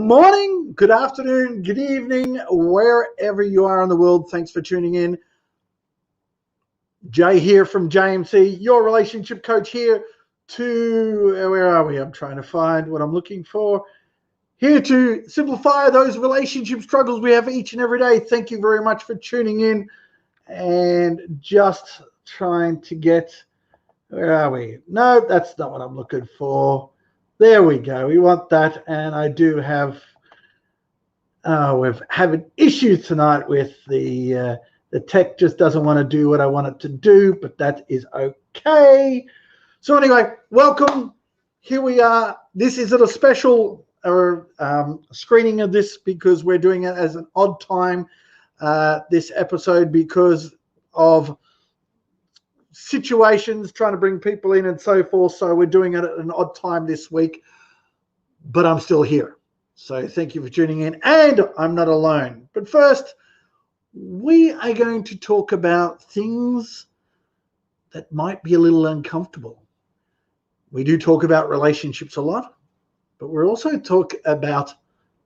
morning, good afternoon, good evening, wherever you are in the world. Thanks for tuning in. Jay here from JMC, your relationship coach here where are we? I'm trying to find what I'm looking for. Here to simplify those relationship struggles we have each and every day. Thank you very much for tuning in and just trying to get, where are we? No, that's not what I'm looking for. There we go. We want that. And I do have, we've having issues tonight with the tech just doesn't want to do what I want it to do, but that is okay. So anyway, welcome. Here we are. This is a special screening of this because we're doing it as an odd time, this episode, because of situations, trying to bring people in and so forth. So we're doing it at an odd time this week, but I'm still here. So thank you for tuning in, and I'm not alone. But first, we are going to talk about things that might be a little uncomfortable. We do talk about relationships a lot, but we're also talk about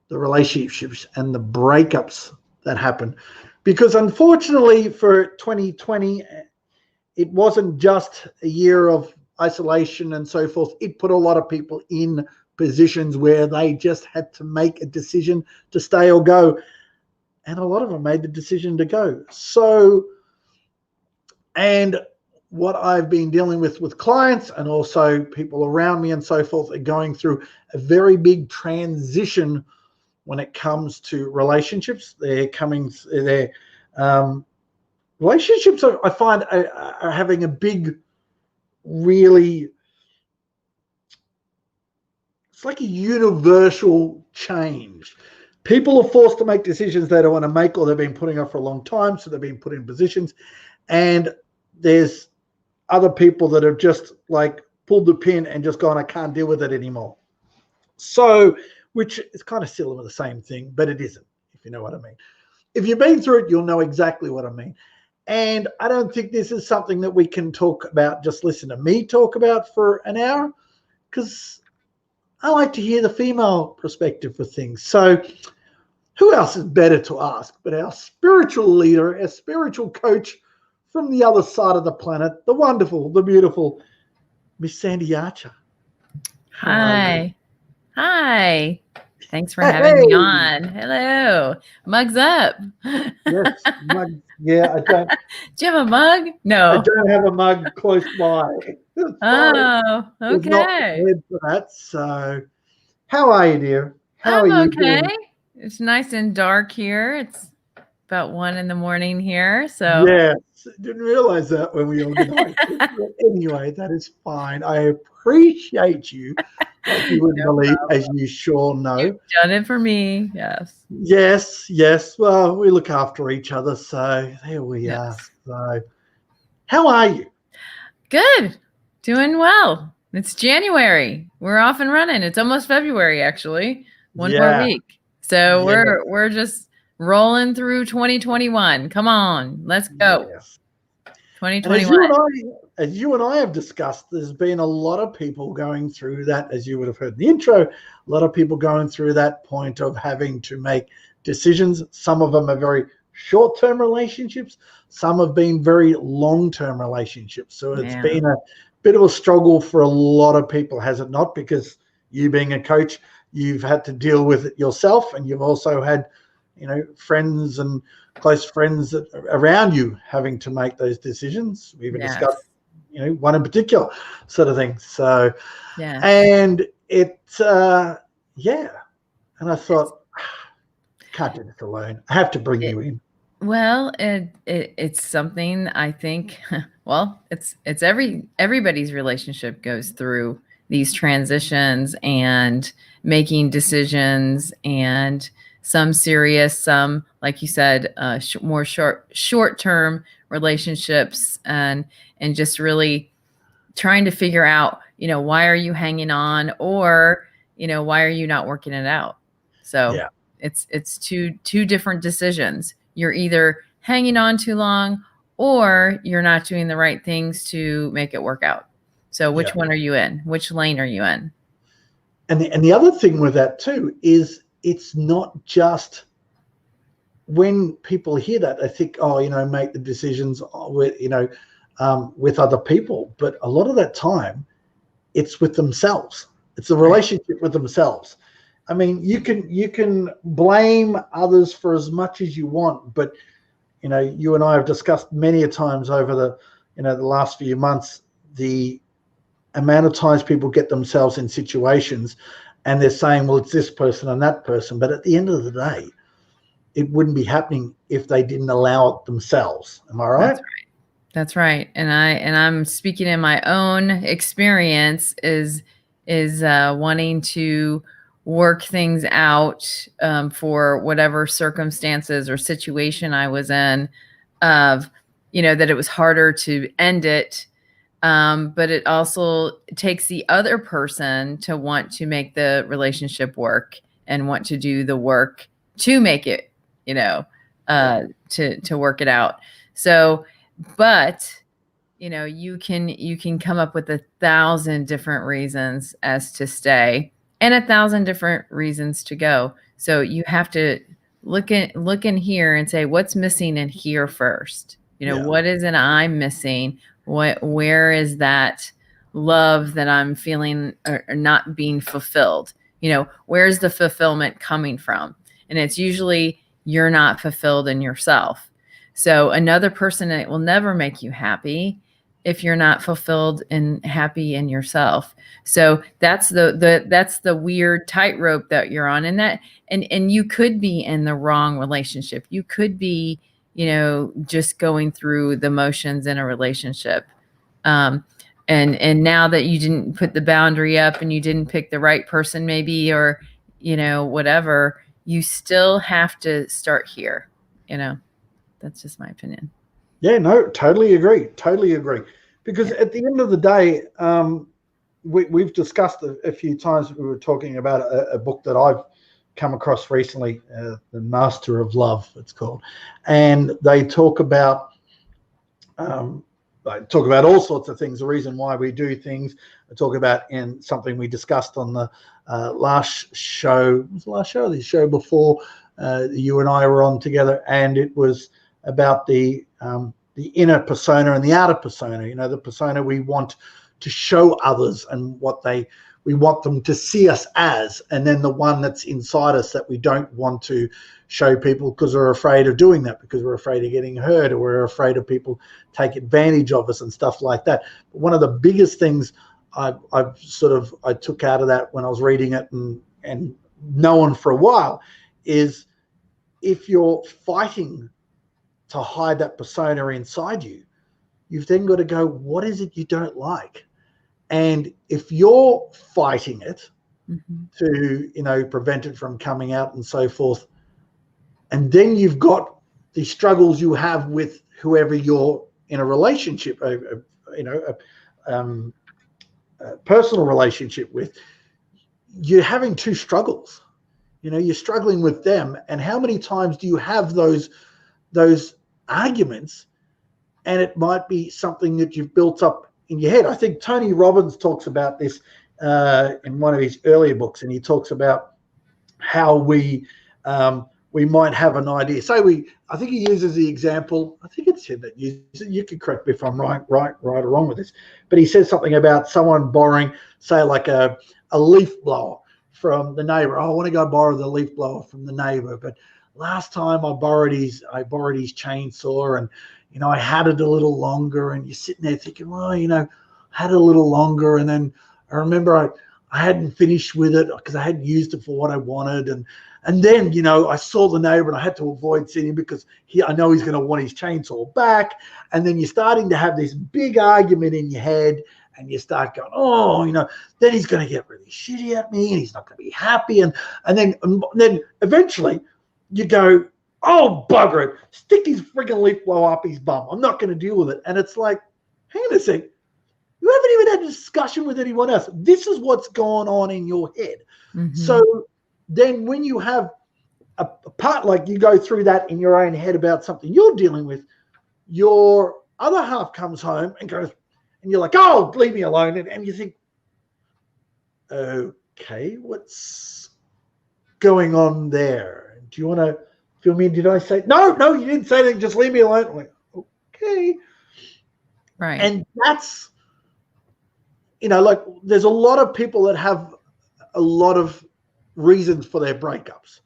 the relationships and the breakups that happen, because unfortunately for 2020, it wasn't just a year of isolation and so forth. It put a lot of people in positions where they just had to make a decision to stay or go. And a lot of them made the decision to go. So, and what I've been dealing with clients and also people around me and so forth are going through a very big transition when it comes to relationships. Relationships, I find, are having a big, really, it's like a universal change. People are forced to make decisions they don't want to make, or they've been putting off for a long time, so they've been put in positions. And there's other people that have just like pulled the pin and just gone, I can't deal with it anymore. So, which is kind of similar to the same thing, but it isn't, if you know what I mean. If you've been through it, you'll know exactly what I mean. And I don't think this is something that we can talk about, just listen to me talk about for an hour, because I like to hear the female perspective for things. So who else is better to ask but our spiritual leader, our spiritual coach from the other side of the planet, the wonderful, the beautiful Miss Sandy Archer. Hi. Hi. Thanks for having me on. Hello. Mugs up. Yes. Mug. Yeah, I don't. Do you have a mug? No. I don't have a mug close by. Oh, okay. Not prepared for that. So how are you, dear? How are you okay. doing? It's nice and dark here. It's about 1 a.m. here. So yes, didn't realize that when we organized it. Anyway, that is fine. I appreciate you, like you wouldn't believe, as you sure know. You've done it for me. Yes. Yes. Well, we look after each other, so there we are. So, how are you? Good. Doing well. It's January. We're off and running. It's almost February, actually. One more week. So we're just rolling through 2021. Come on, let's go. Yes. 2021. As you and I have discussed, there's been a lot of people going through that, as you would have heard in the intro, a lot of people going through that point of having to make decisions. Some of them are very short-term relationships. Some have been very long-term relationships. So it's been a bit of a struggle for a lot of people, has it not? Because you being a coach, you've had to deal with it yourself, and you've also had, friends and close friends that are around you having to make those decisions. We even discussed, one in particular sort of thing. So, and it, and I thought, can't do this alone. I have to bring you in. Well, it's something I think, it's everybody's relationship goes through these transitions and making decisions, and some serious, some, like you said, more short-term relationships, and just really trying to figure out, why are you hanging on, or, why are you not working it out? So it's two different decisions. You're either hanging on too long, or you're not doing the right things to make it work out. So which one are you in? Which lane are you in? And the other thing with that too is it's not just when people hear that, they think, oh, make the decisions with, with other people. But a lot of that time, it's with themselves. It's a relationship with themselves. I mean, you can blame others for as much as you want, but you and I have discussed many a times over the last few months the amount of times people get themselves in situations and they're saying, well, it's this person and that person. But at the end of the day, it wouldn't be happening if they didn't allow it themselves. Am I right? That's right. And I'm speaking in my own experience is wanting to work things out for whatever circumstances or situation I was in, of, that it was harder to end it. But it also takes the other person to want to make the relationship work and want to do the work to make it, to work it out. So, but you can come up with 1,000 different reasons as to stay and 1,000 different reasons to go. So you have to look in here and say, what's missing in here first? What is it I'm missing? Where is that love that I'm feeling or not being fulfilled? Where's the fulfillment coming from? And it's usually you're not fulfilled in yourself. So another person, it will never make you happy if you're not fulfilled and happy in yourself. So that's the weird tightrope that you're on. And you could be in the wrong relationship. You could be, just going through the motions in a relationship. And now that you didn't put the boundary up and you didn't pick the right person, maybe, or, whatever, you still have to start here. That's just my opinion. Yeah, no, totally agree. Because at the end of the day, we've discussed a few times. We were talking about a book that I've come across recently, The Master of Love, it's called. And they talk about all sorts of things, the reason why we do things. I talk about in something we discussed on the last show. Was the last show or the show before you and I were on together? And it was about the inner persona and the outer persona, the persona we want to show others and we want them to see us as, and then the one that's inside us that we don't want to show people because we're afraid of doing that, because we're afraid of getting hurt, or we're afraid of people take advantage of us and stuff like that. But one of the biggest things I took out of that when I was reading it and known for a while is, if you're fighting to hide that persona inside you, you've then got to go, what is it you don't like? And if you're fighting it to, prevent it from coming out and so forth, and then you've got the struggles you have with whoever you're in a relationship, a personal relationship with, you're having two struggles. You're struggling with them. And how many times do you have those arguments? And it might be something that you've built up in your head. I think Tony Robbins talks about this in one of his earlier books, and he talks about how we might have an idea. I think he uses the example. I think it's him that uses it. You can correct me if I'm right or wrong with this. But he says something about someone borrowing, say, like a leaf blower from the neighbor. Oh, I want to go borrow the leaf blower from the neighbor, but last time I borrowed his chainsaw, and I had it a little longer. And you're sitting there thinking, well, I had it a little longer, and then I remember I hadn't finished with it because I hadn't used it for what I wanted, and then I saw the neighbor and I had to avoid seeing him because I know he's going to want his chainsaw back. And then you're starting to have this big argument in your head, and you start going, oh, then he's going to get really shitty at me, and he's not going to be happy, and then eventually you go, oh, bugger it, stick his friggin' leaf blower up his bum. I'm not going to deal with it. And it's like, hang on a sec, you haven't even had a discussion with anyone else. This is what's going on in your head. Mm-hmm. So then when you have a part, like you go through that in your own head about something you're dealing with, your other half comes home and goes, and you're like, oh, leave me alone. And you think, okay, what's going on there? Do you want to fill me in? Did I say, no, you didn't say anything. Just leave me alone. I'm like, okay. Right. And that's, like there's a lot of people that have a lot of reasons for their breakups.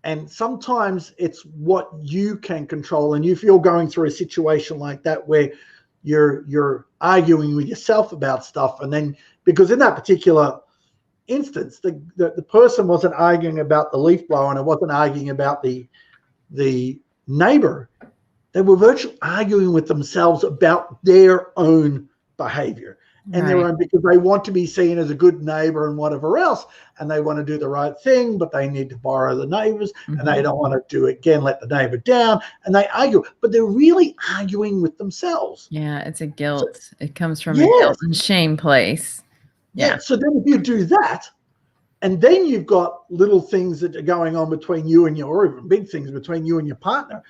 And sometimes it's what you can control. And if you're going through a situation like that where you're arguing with yourself about stuff, and then because in that particular instance, the person wasn't arguing about the leaf blower and it wasn't arguing about the neighbor. They were virtually arguing with themselves about their own behavior and their own, because they want to be seen as a good neighbor and whatever else, and they want to do the right thing, but they need to borrow the neighbors, and they don't want to do it again, let the neighbor down, and they argue, but they're really arguing with themselves. Yeah, it's a guilt. So, it comes from yes. a guilt and shame place. Yeah. So then if you do that, and then you've got little things that are going on between you and or even big things between you and your partner,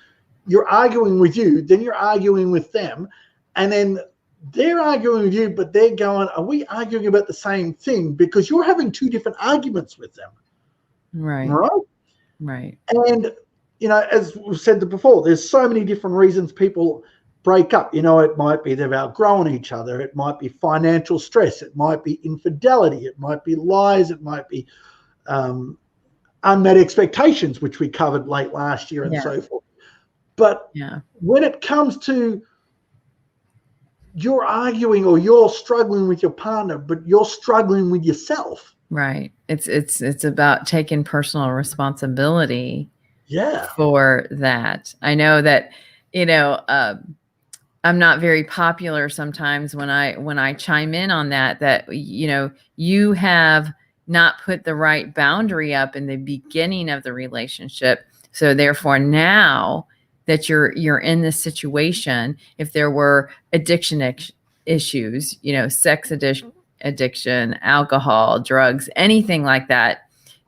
you're arguing with you, then you're arguing with them, and then they're arguing with you, but they're going, are we arguing about the same thing? Because you're having two different arguments with them. Right. And, as we've said before, there's so many different reasons people break up. It might be they've outgrown each other. It might be financial stress. It might be infidelity. It might be lies. It might be unmet expectations, which we covered late last year and so forth. But when it comes to you're arguing or you're struggling with your partner, but you're struggling with yourself. Right. It's about taking personal responsibility for that. I know that, I'm not very popular sometimes when I chime in on that, you have not put the right boundary up in the beginning of the relationship. So therefore now that you're in this situation, if there were addiction issues, sex addiction, alcohol, drugs, anything like that,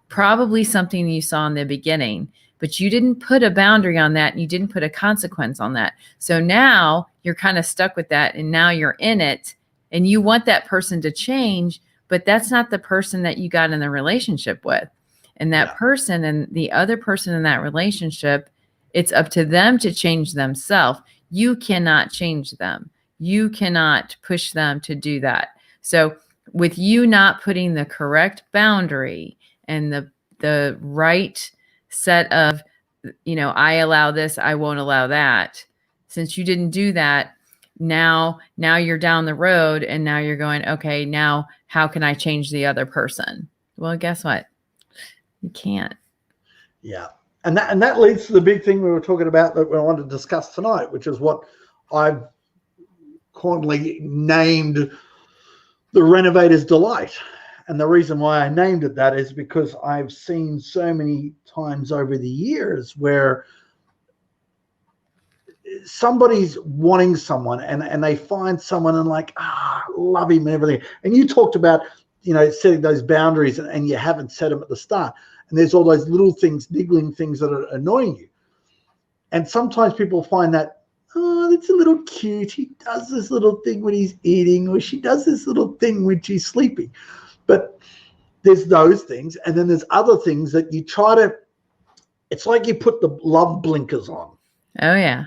probably something you saw in the beginning, but you didn't put a boundary on that and you didn't put a consequence on that. So now you're kind of stuck with that, and now you're in it and you want that person to change, but that's not the person that you got in the relationship with. And that person and the other person in that relationship, it's up to them to change themselves. You cannot change them. You cannot push them to do that. So with you not putting the correct boundary and the right set of, I allow this, I won't allow that. Since you didn't do that, now you're down the road and now you're going, okay, now how can I change the other person? Well, guess what? You can't. Yeah. And that leads to the big thing we were talking about that we wanted to discuss tonight, which is what I've cordially named the Renovators Delight. And the reason why I named it that is because I've seen so many times over the years where somebody's wanting someone and they find someone and love him and everything. And you talked about, setting those boundaries and you haven't set them at the start. And there's all those little things, niggling things that are annoying you. And sometimes people find that, oh, that's a little cute. He does this little thing when he's eating, or she does this little thing when she's sleeping. But there's those things. And then there's other things that you try to, it's like you put the love blinkers on. Oh, yeah.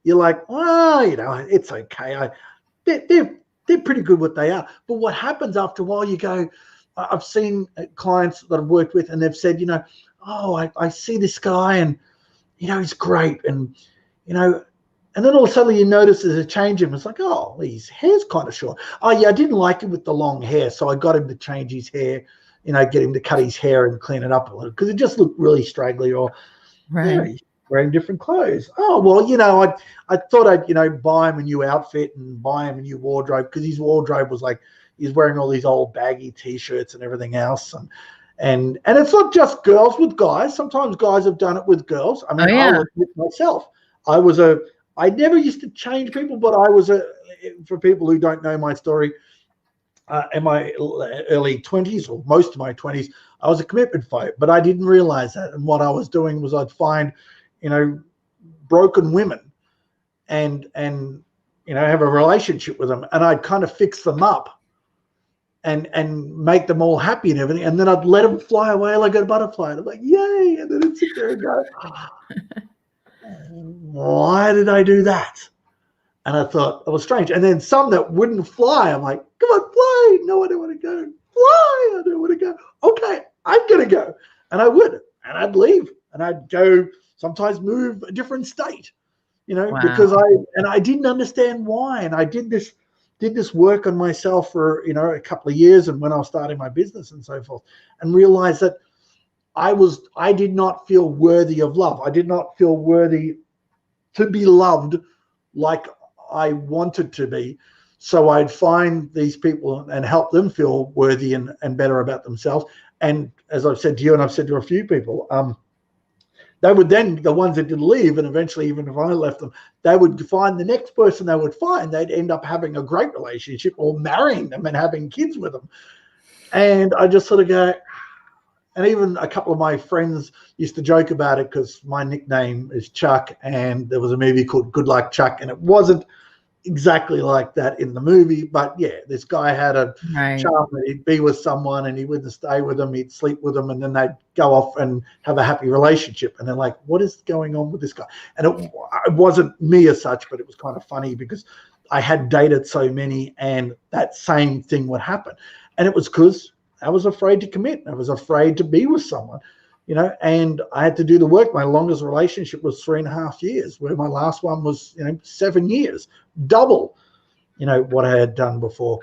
You're like, oh, it's okay. They're pretty good what they are. But what happens after a while, you go, I've seen clients that I've worked with and they've said, I see this guy and, he's great. And, and then all of a sudden you notice there's a change in him. It's like, oh, his hair's kind of short. Oh, yeah, I didn't like him with the long hair. So I got him to change his hair, get him to cut his hair and clean it up a little because it just looked really straggly or he's wearing different clothes. Oh, well, I thought I'd, buy him a new outfit and buy him a new wardrobe because his wardrobe was like, he's wearing all these old baggy T-shirts and everything else. And it's not just girls with guys. Sometimes guys have done it with girls. I mean, I was with myself. I never used to change people, but I was for people who don't know my story, in my early 20s or most of my 20s, I was a commitment phobe, but I didn't realize that. And what I was doing was I'd find, broken women and have a relationship with them, and I'd kind of fix them up and make them all happy and everything. And then I'd let them fly away like a butterfly. And I'm like, yay. And then I'd sit there and go, why did I do that? And I thought it was strange. And then some that wouldn't fly, I'm like, come on, fly. No, I don't want to go. Fly. I don't want to go. Okay, I'm going to go. And I would. And I'd leave. And I'd go sometimes move a different state, Wow. because I didn't understand why. And I did this work on myself for, a couple of years, and when I was starting my business and so forth, and realized that I did not feel worthy of love. I did not feel worthy to be loved like I wanted to be. So I'd find these people and help them feel worthy and better about themselves. And as I've said to you, and I've said to a few people, they would then, the ones that did leave, and eventually even if I left them, they would find the next person they would find, they'd end up having a great relationship or marrying them and having kids with them. And I just sort of go, and even a couple of my friends used to joke about it because my nickname is Chuck, and there was a movie called Good Luck Chuck, and it wasn't exactly like that in the movie, but yeah, this guy had a charm that he'd be with someone and he wouldn't stay with them, he'd sleep with them, and then they'd go off and have a happy relationship. And they're like, what is going on with this guy? And it wasn't me as such, but it was kind of funny because I had dated so many and that same thing would happen. And it was because I was afraid to commit. I was afraid to be with someone, and I had to do the work. My longest relationship was 3.5 years, where my last one was, 7 years, double, what I had done before.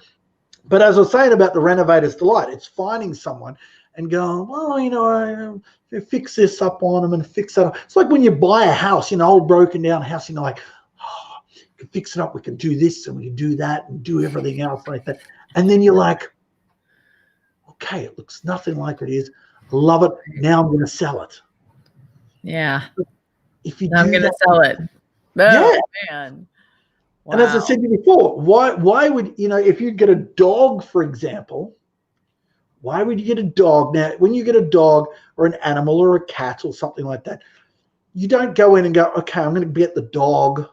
But as I was saying about the Renovators Delight, it's finding someone and going, well, I fix this up on them and fix that up. It's like when you buy a house, old broken down house, like, oh, you can fix it up. We can do this and we can do that and do everything else like that. And then you're like, okay, it looks nothing like it is. Love it. Now I'm going to sell it. Yeah. I'm going to sell it. Oh, yeah. Man. Wow. And as I said to you before, why would, if you get a dog, for example, why would you get a dog? Now, when you get a dog or an animal or a cat or something like that, you don't go in and go, okay, I'm going to get the dog,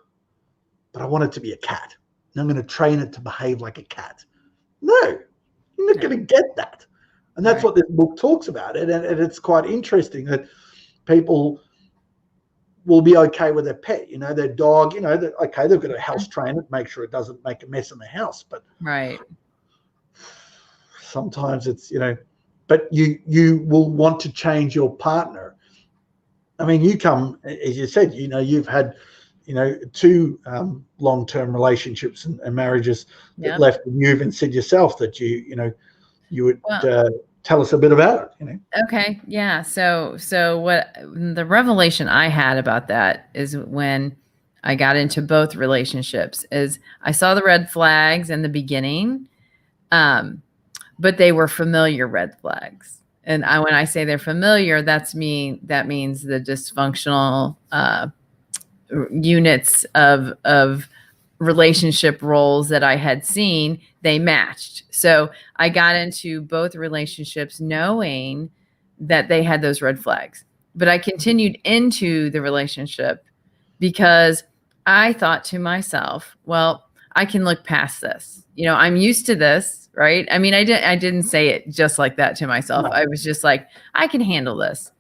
but I want it to be a cat. And I'm going to train it to behave like a cat. No, you're not going to get that. And that's what this book talks about. And it's quite interesting that people will be okay with their pet, their dog, okay, they've got to house train it, make sure it doesn't make a mess in the house. But sometimes it's, but you will want to change your partner. I mean, you come, as you said, you've had, 2 long-term relationships and marriages that left. And you even said yourself that you would tell us a bit about it. Okay. Yeah. So what the revelation I had about that is when I got into both relationships is I saw the red flags in the beginning, but they were familiar red flags. And when I say they're familiar, that means the dysfunctional units of relationship roles that I had seen, they matched. So I got into both relationships knowing that they had those red flags, but I continued into the relationship because I thought to myself, well, I can look past this. I'm used to this, right? I mean, I didn't say it just like that to myself. No. I was just like, I can handle this.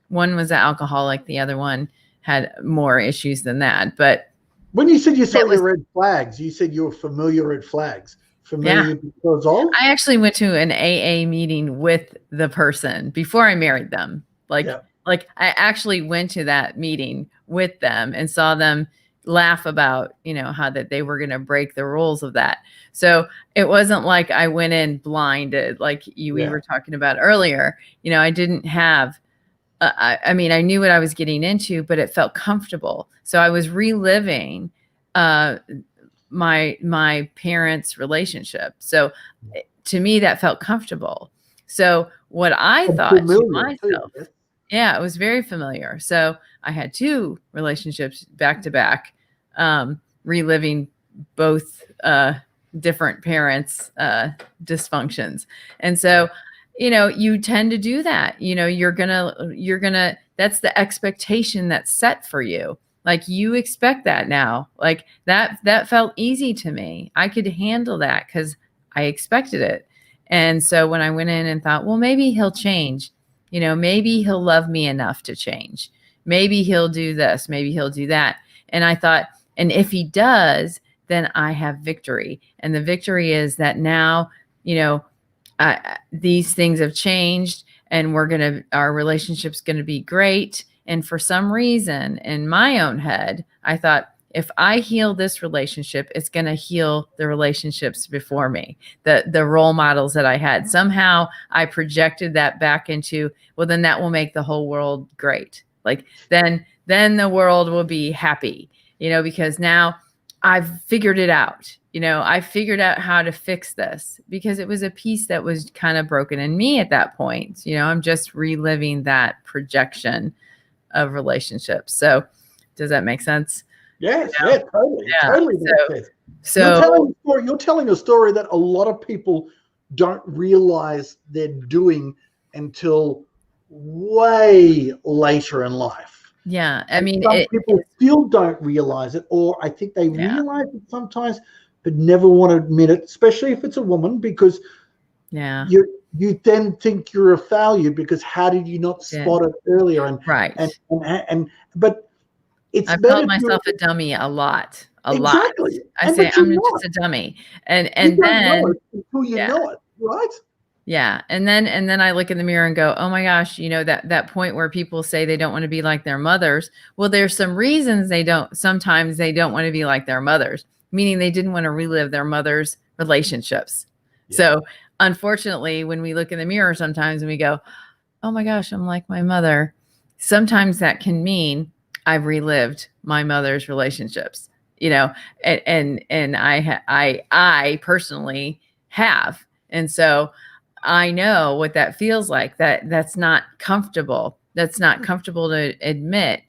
One was an alcoholic. The other one had more issues than that. But when you said you saw your red flags, you said you were familiar red flags. Familiar because of? I actually went to an AA meeting with the person before I married them. Like I actually went to that meeting with them and saw them laugh about, how that they were going to break the rules of that. So it wasn't like I went in blinded, like we were talking about earlier. I didn't have, I knew what I was getting into, but it felt comfortable. So I was reliving my parents' relationship. So to me, that felt comfortable. So what I thought to myself, it was very familiar. So I had 2 relationships back to back, reliving both different parents' dysfunctions. And so, you tend to do that. You're gonna, that's the expectation that's set for you. Like you expect that now. Like that felt easy to me. I could handle that because I expected it. And so when I went in and thought, well, maybe he'll change, maybe he'll love me enough to change. Maybe he'll do this, maybe he'll do that. And I thought, and if he does, then I have victory. And the victory is that now, these things have changed and our relationship's going to be great. And for some reason in my own head, I thought, if I heal this relationship, it's going to heal the relationships before me, the role models that I had. Somehow I projected that back into, well, then that will make the whole world great. Like then the world will be happy, because now I've figured it out. I figured out how to fix this, because it was a piece that was kind of broken in me at that point. I'm just reliving that projection of relationships. So does that make sense? Yes, yeah, totally. Yeah. Totally makes sense. So you're telling a story that a lot of people don't realize they're doing until way later in life. Yeah. I mean, some people still don't realize it, or I think they realize it sometimes, but never want to admit it, especially if it's a woman, because you then think you're a failure because how did you not spot it earlier? And right. But I've called myself a dummy a lot. Exactly. I say I'm just a dummy. And then know it until you know it, right? Yeah. And then I look in the mirror and go, oh my gosh, that point where people say they don't want to be like their mothers. Well, there's some reasons sometimes they don't want to be like their mothers, meaning they didn't want to relive their mother's relationships. Yeah. So unfortunately, when we look in the mirror sometimes and we go, oh my gosh, I'm like my mother. Sometimes that can mean I've relived my mother's relationships, and I personally have. And so I know what that feels like. That's not comfortable. That's not comfortable to admit,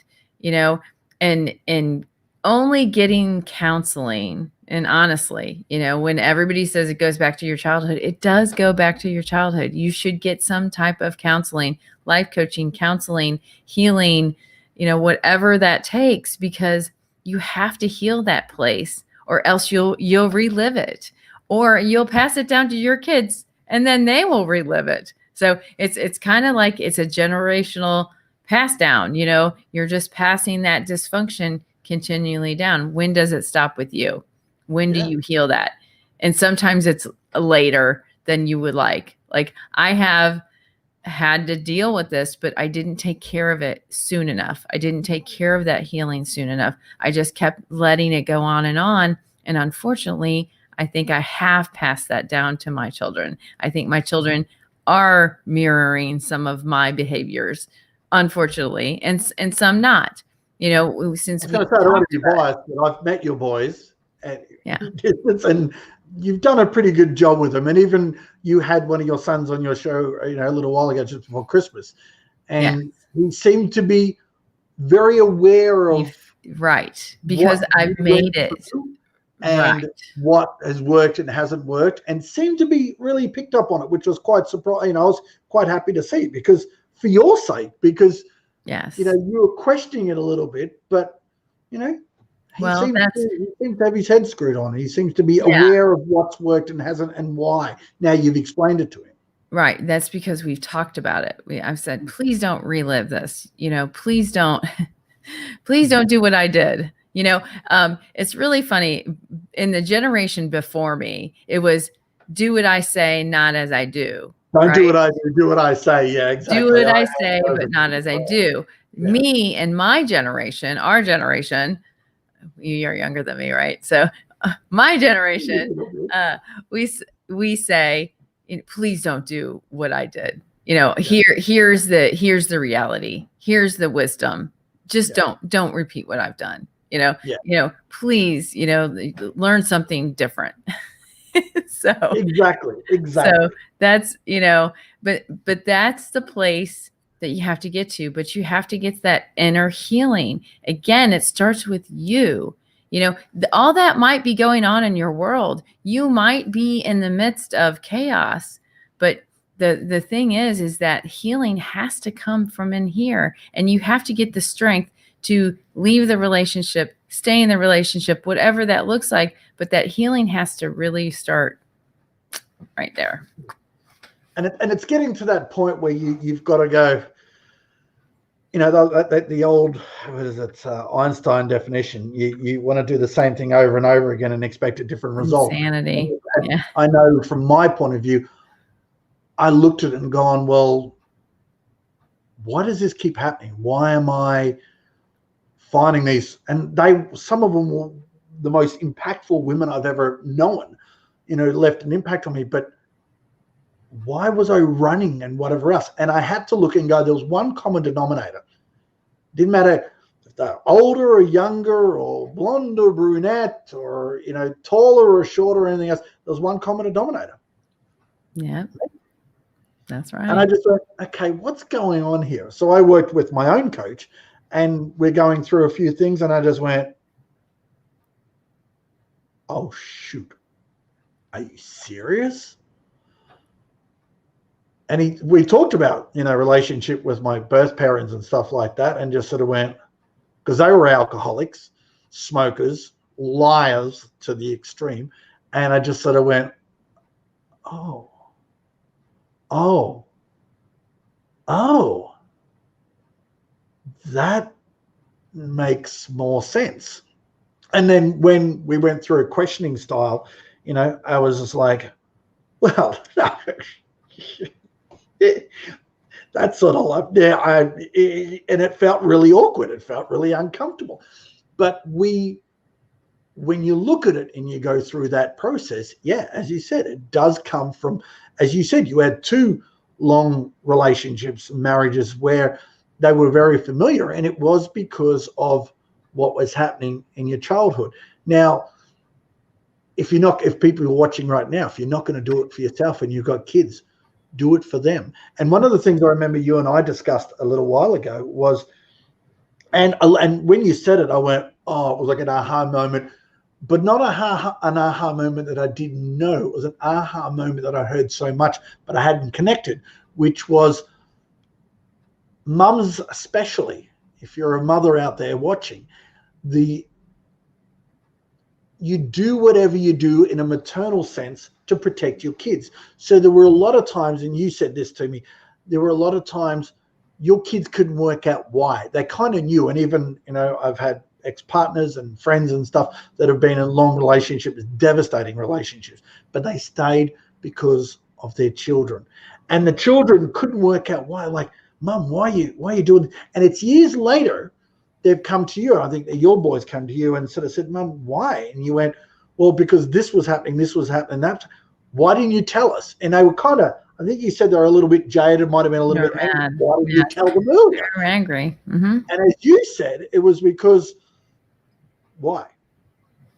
and only getting counseling. And honestly, when everybody says it goes back to your childhood, it does go back to your childhood. You should get some type of counseling, life coaching, counseling, healing, whatever that takes, because you have to heal that place, or else you'll relive it, or you'll pass it down to your kids and then they will relive it. So it's kind of like it's a generational pass down, you're just passing that dysfunction continually down. When does it stop with you? When do you heal that? And sometimes it's later than you would like. Like I have had to deal with this, but I didn't take care of it soon enough. I didn't take care of that healing soon enough. I just kept letting it go on. And unfortunately, I think I have passed that down to my children. I think my children are mirroring some of my behaviors, unfortunately, and some not. Since I was going to say, I don't want to be biased, but I've met your boys, and you've done a pretty good job with them. And even you had one of your sons on your show, a little while ago, just before Christmas, and he seemed to be very aware of because I've made it. And what has worked and hasn't worked, and seemed to be really picked up on it, which was quite surprising. I was quite happy to see, because for your sake, because you were questioning it a little bit, but he seems to have his head screwed on. He seems to be aware of what's worked and hasn't, and why. Now you've explained it to him. Right. That's because we've talked about it. I've said, please don't relive this. Please don't do what I did. It's really funny. In the generation before me, it was do what I say, not as I do. Don't do what I do, do what I say. Yeah, exactly. Do what I say, but not as I do. Yeah. Me and my generation, our generation, you're younger than me, right? So my generation, we say, please don't do what I did. Here's the reality. Here's the wisdom. Just don't repeat what I've done. Please, learn something different. So exactly. So that's, but that's the place that you have to get to, but you have to get that inner healing. Again, it starts with you. All that might be going on in your world. You might be in the midst of chaos, but the thing is that healing has to come from in here, and you have to get the strength to leave the relationship, stay in the relationship, whatever that looks like. But that healing has to really start right there. And it's getting to that point where you've got to go, the old, what is it, Einstein definition, you want to do the same thing over and over again and expect a different result. Insanity. And Yeah. I know from my point of view, I looked at it and gone, well, why does this keep happening? Why am I finding these? And some of them were the most impactful women I've ever known, left an impact on me. But why was I running and whatever else? And I had to look and go, there was one common denominator. Didn't matter if they're older or younger or blonde or brunette or, taller or shorter or anything else. There was one common denominator. Yeah, that's right. And I just went, okay, what's going on here? So I worked with my own coach and we're going through a few things and I just went, oh, shoot. Are you serious? And we talked about, relationship with my birth parents and stuff like that, and just sort of went, because they were alcoholics, smokers, liars to the extreme. And I just sort of went, oh, that makes more sense. And then when we went through a questioning style, I was just like, well, no. That's sort of like, and it felt really awkward. It felt really uncomfortable. But when you look at it and you go through that process, yeah, as you said, it does come from, as you said, you had 2 long relationships, marriages where they were very familiar, and it was because of what was happening in your childhood. Now, if people are watching right now, if you're not going to do it for yourself and you've got kids, do it for them. And one of the things I remember you and I discussed a little while ago was, and when you said it, I went, oh, it was like an aha moment, but not an aha moment that I didn't know. It was an aha moment that I heard so much, but I hadn't connected, which was mums, especially if you're a mother out there watching, you do whatever you do in a maternal sense to protect your kids. So there were a lot of times, and you said this to me, there were a lot of times your kids couldn't work out why. They kind of knew. And even, I've had ex-partners and friends and stuff that have been in long relationships, devastating relationships, but they stayed because of their children. And the children couldn't work out why. Like, Mum, why are you doing this? And it's years later they've come to you. I think your boys come to you and sort of said, Mum, why? And you went, well, because this was happening, that. Why didn't you tell us? And they were kind of, I think you said they were a little bit jaded, might have been a little bit angry. Why didn't you tell them earlier? They were angry. Mm-hmm. And as you said, it was because, why?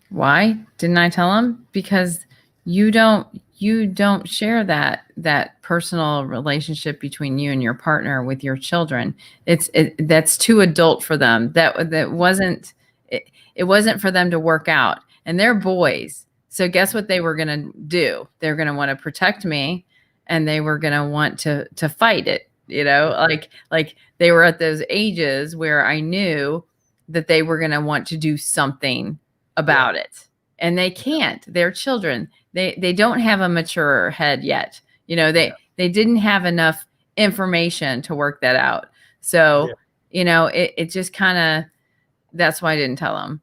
Why didn't I tell them? Because you don't share that personal relationship between you and your partner with your children. That's too adult for them. That wasn't it wasn't for them to work out. And they're boys. So guess what they were going to do? They're going to want to protect me, and they were going to want to fight it, like they were at those ages where I knew that they were going to want to do something about it. And they can't. They're children. They don't have a mature head yet. They didn't have enough information to work that out. So, it just kind of, that's why I didn't tell them,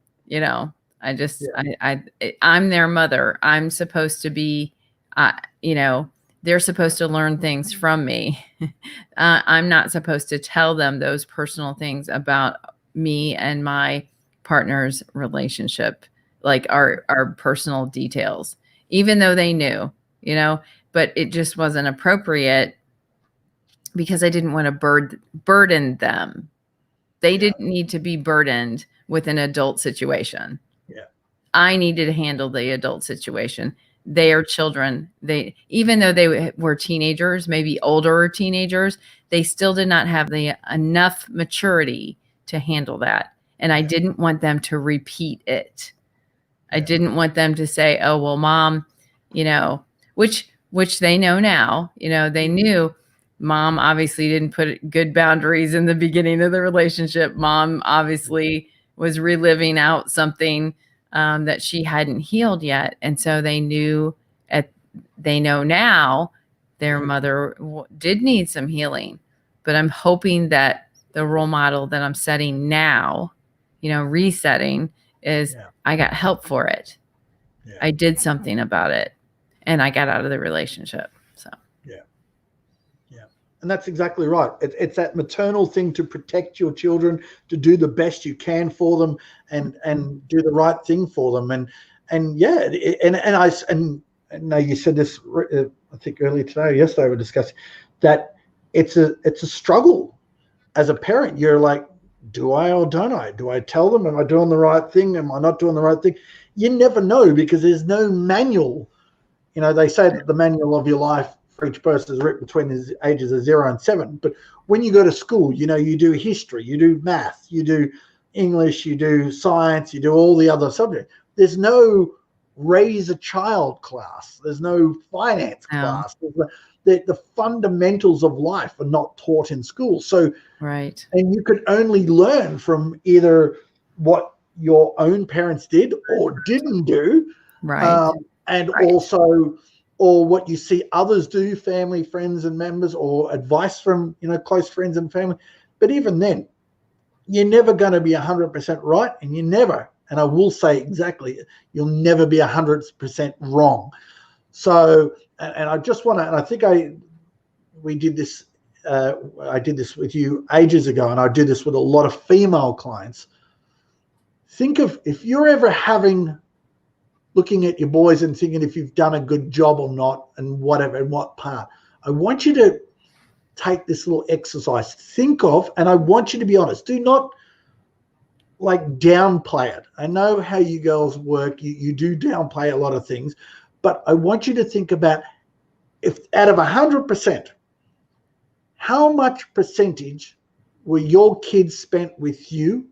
I'm their mother. I'm supposed to be, they're supposed to learn things from me. I'm not supposed to tell them those personal things about me and my partner's relationship, like our personal details, even though they knew, but it just wasn't appropriate because I didn't want to burden them. They didn't need to be burdened with an adult situation. Yeah. I needed to handle the adult situation. They are children. Even though they were teenagers, maybe older teenagers, they still did not have enough maturity to handle that. And I didn't want them to repeat it. I didn't want them to say, oh, well, Mom, which they know now, they knew Mom obviously didn't put good boundaries in the beginning of the relationship. Mom obviously was reliving out something that she hadn't healed yet. And so they know now their mother did need some healing, but I'm hoping that the role model that I'm setting now, resetting is I got help for it. Yeah. I did something about it and I got out of the relationship. So, yeah. And that's exactly right. It's that maternal thing to protect your children, to do the best you can for them and do the right thing for them. And you said this, I think earlier today or yesterday, we were discussing that it's a struggle as a parent. You're like, do I or don't I? Do I tell them? Am I doing the right thing? Am I not doing the right thing? You never know because there's no manual. They say that the manual of your life for each person is written between the ages of 0 and 7. But when you go to school, you do history, you do math, you do English, you do science, you do all the other subjects. There's no raise a child class. There's no finance class. The fundamentals of life are not taught in school. So, right. And you could only learn from either what your own parents did or didn't do. Right. Also, or what you see others do, family, friends, and members, or advice from close friends and family. But even then, you're never going to be 100% right, and and I will say exactly, you'll never be 100% wrong. So, and I just want to, and I think we did this. I did this with you ages ago, and I do this with a lot of female clients. Think of if you're ever looking at your boys and thinking if you've done a good job or not and whatever, and what part. I want you to take this little exercise. Think of, and I want you to be honest. Do not downplay it. I know how you girls work. You do downplay a lot of things, but I want you to think about if out of 100%, how much percentage were your kids spent with you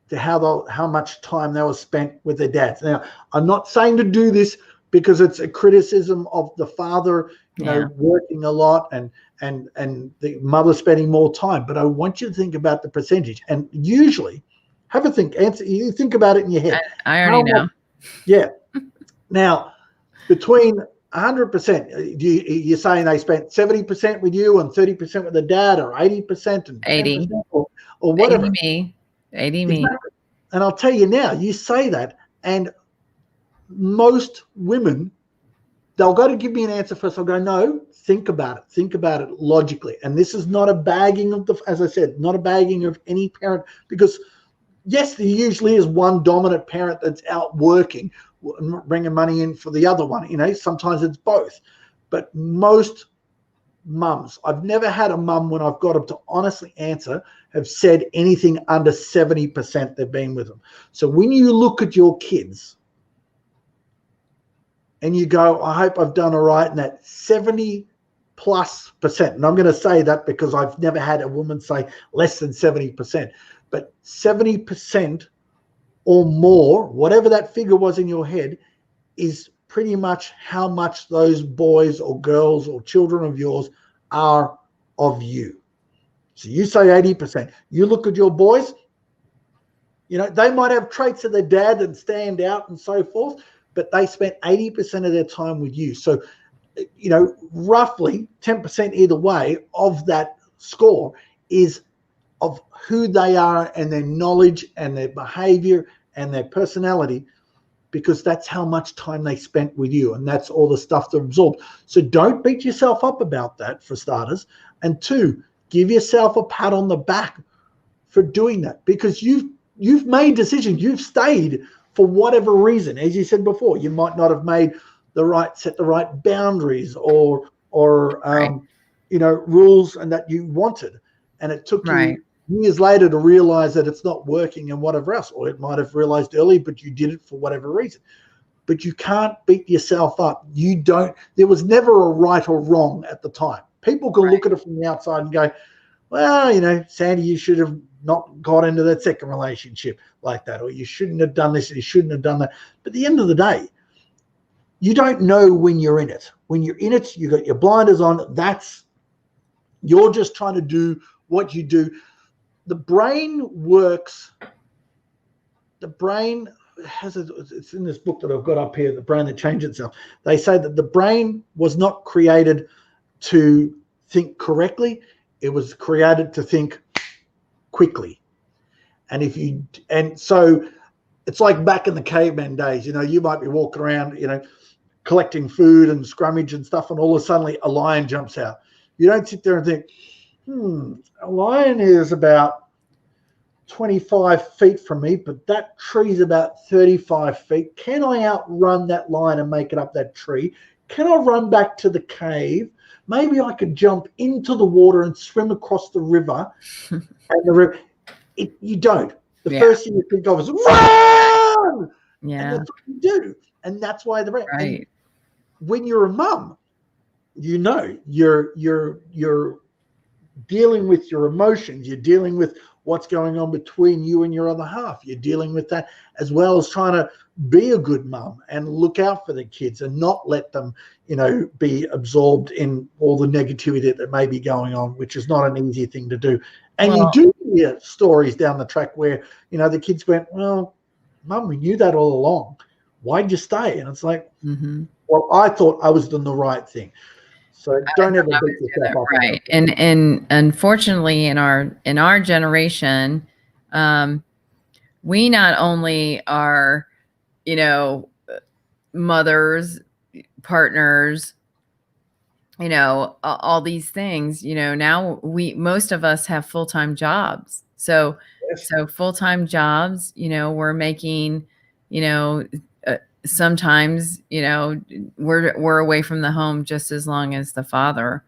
to how much time they were spent with their dads. Now, I'm not saying to do this because it's a criticism of the father, working a lot and the mother spending more time. But I want you to think about the percentage. And usually, have a think. You think about it in your head. I already know. Yeah. Now, between 100%, you're saying they spent 70% with you and 30% with the dad, or 80% and 80 or whatever. 80 me. And I'll tell you now, you say that, and most women, they'll go to give me an answer first. I'll go, no, think about it. Think about it logically. And this is not a bagging of as I said, not a bagging of any parent, because yes, there usually is one dominant parent that's out working, bringing money in for the other one. Sometimes it's both. But most mums, I've never had a mum, when I've got them to honestly answer, have said anything under 70% they've been with them. So when you look at your kids and you go, I hope I've done all right, and that 70+%, and I'm going to say that because I've never had a woman say less than 70%, but 70% or more, whatever that figure was in your head, is pretty much how much those boys or girls or children of yours are of you. So you say 80%. You look at your boys, they might have traits of their dad that stand out and so forth, but they spent 80% of their time with you. So, roughly 10% either way of that score is of who they are and their knowledge and their behavior and their personality, because that's how much time they spent with you, and that's all the stuff to absorb. So don't beat yourself up about that, for starters. And two, give yourself a pat on the back for doing that, because you've made decisions. You've stayed for whatever reason. As you said before, you might not have set the right boundaries or Right. Rules and that you wanted, and it took you years later to realize that it's not working and whatever else, or it might have realized early, but you did it for whatever reason. But you can't beat yourself up. There was never a right or wrong at the time. People can look at it from the outside and go, well, Sandy, you should have not got into that second relationship like that, or you shouldn't have done this and you shouldn't have done that. But at the end of the day, you don't know when you're in it. When you're in it, you got your blinders on. You're just trying to do what you do. The brain works. The brain it's in this book that I've got up here, The Brain That Changed Itself. They say that the brain was not created to think correctly. It was created to think quickly. And so it's like back in the caveman days, you might be walking around, collecting food and scrummage and stuff, and all of a sudden a lion jumps out. You don't sit there and think, a lion is about 25 feet from me, but that tree's about 35 feet. Can I outrun that lion and make it up that tree? Can I run back to the cave? Maybe I could jump into the water and swim across the river. And the river, you don't. The first thing you think of is run. Yeah. And that's what you do. And that's why the right. When you're a mum, you're dealing with your emotions. You're dealing with what's going on between you and your other half. You're dealing with that, as well as trying to be a good mum and look out for the kids and not let them, be absorbed in all the negativity that may be going on, which is not an easy thing to do. And you do hear stories down the track where, the kids went, well, Mum, we knew that all along. Why'd you stay? And it's like, well, I thought I was doing the right thing. So don't ever beat yourself up. Right. And unfortunately in our generation, we not only are, mothers, partners, all these things, now most of us have full-time jobs. So, so full-time jobs, we're making, sometimes, we're away from the home just as long as the father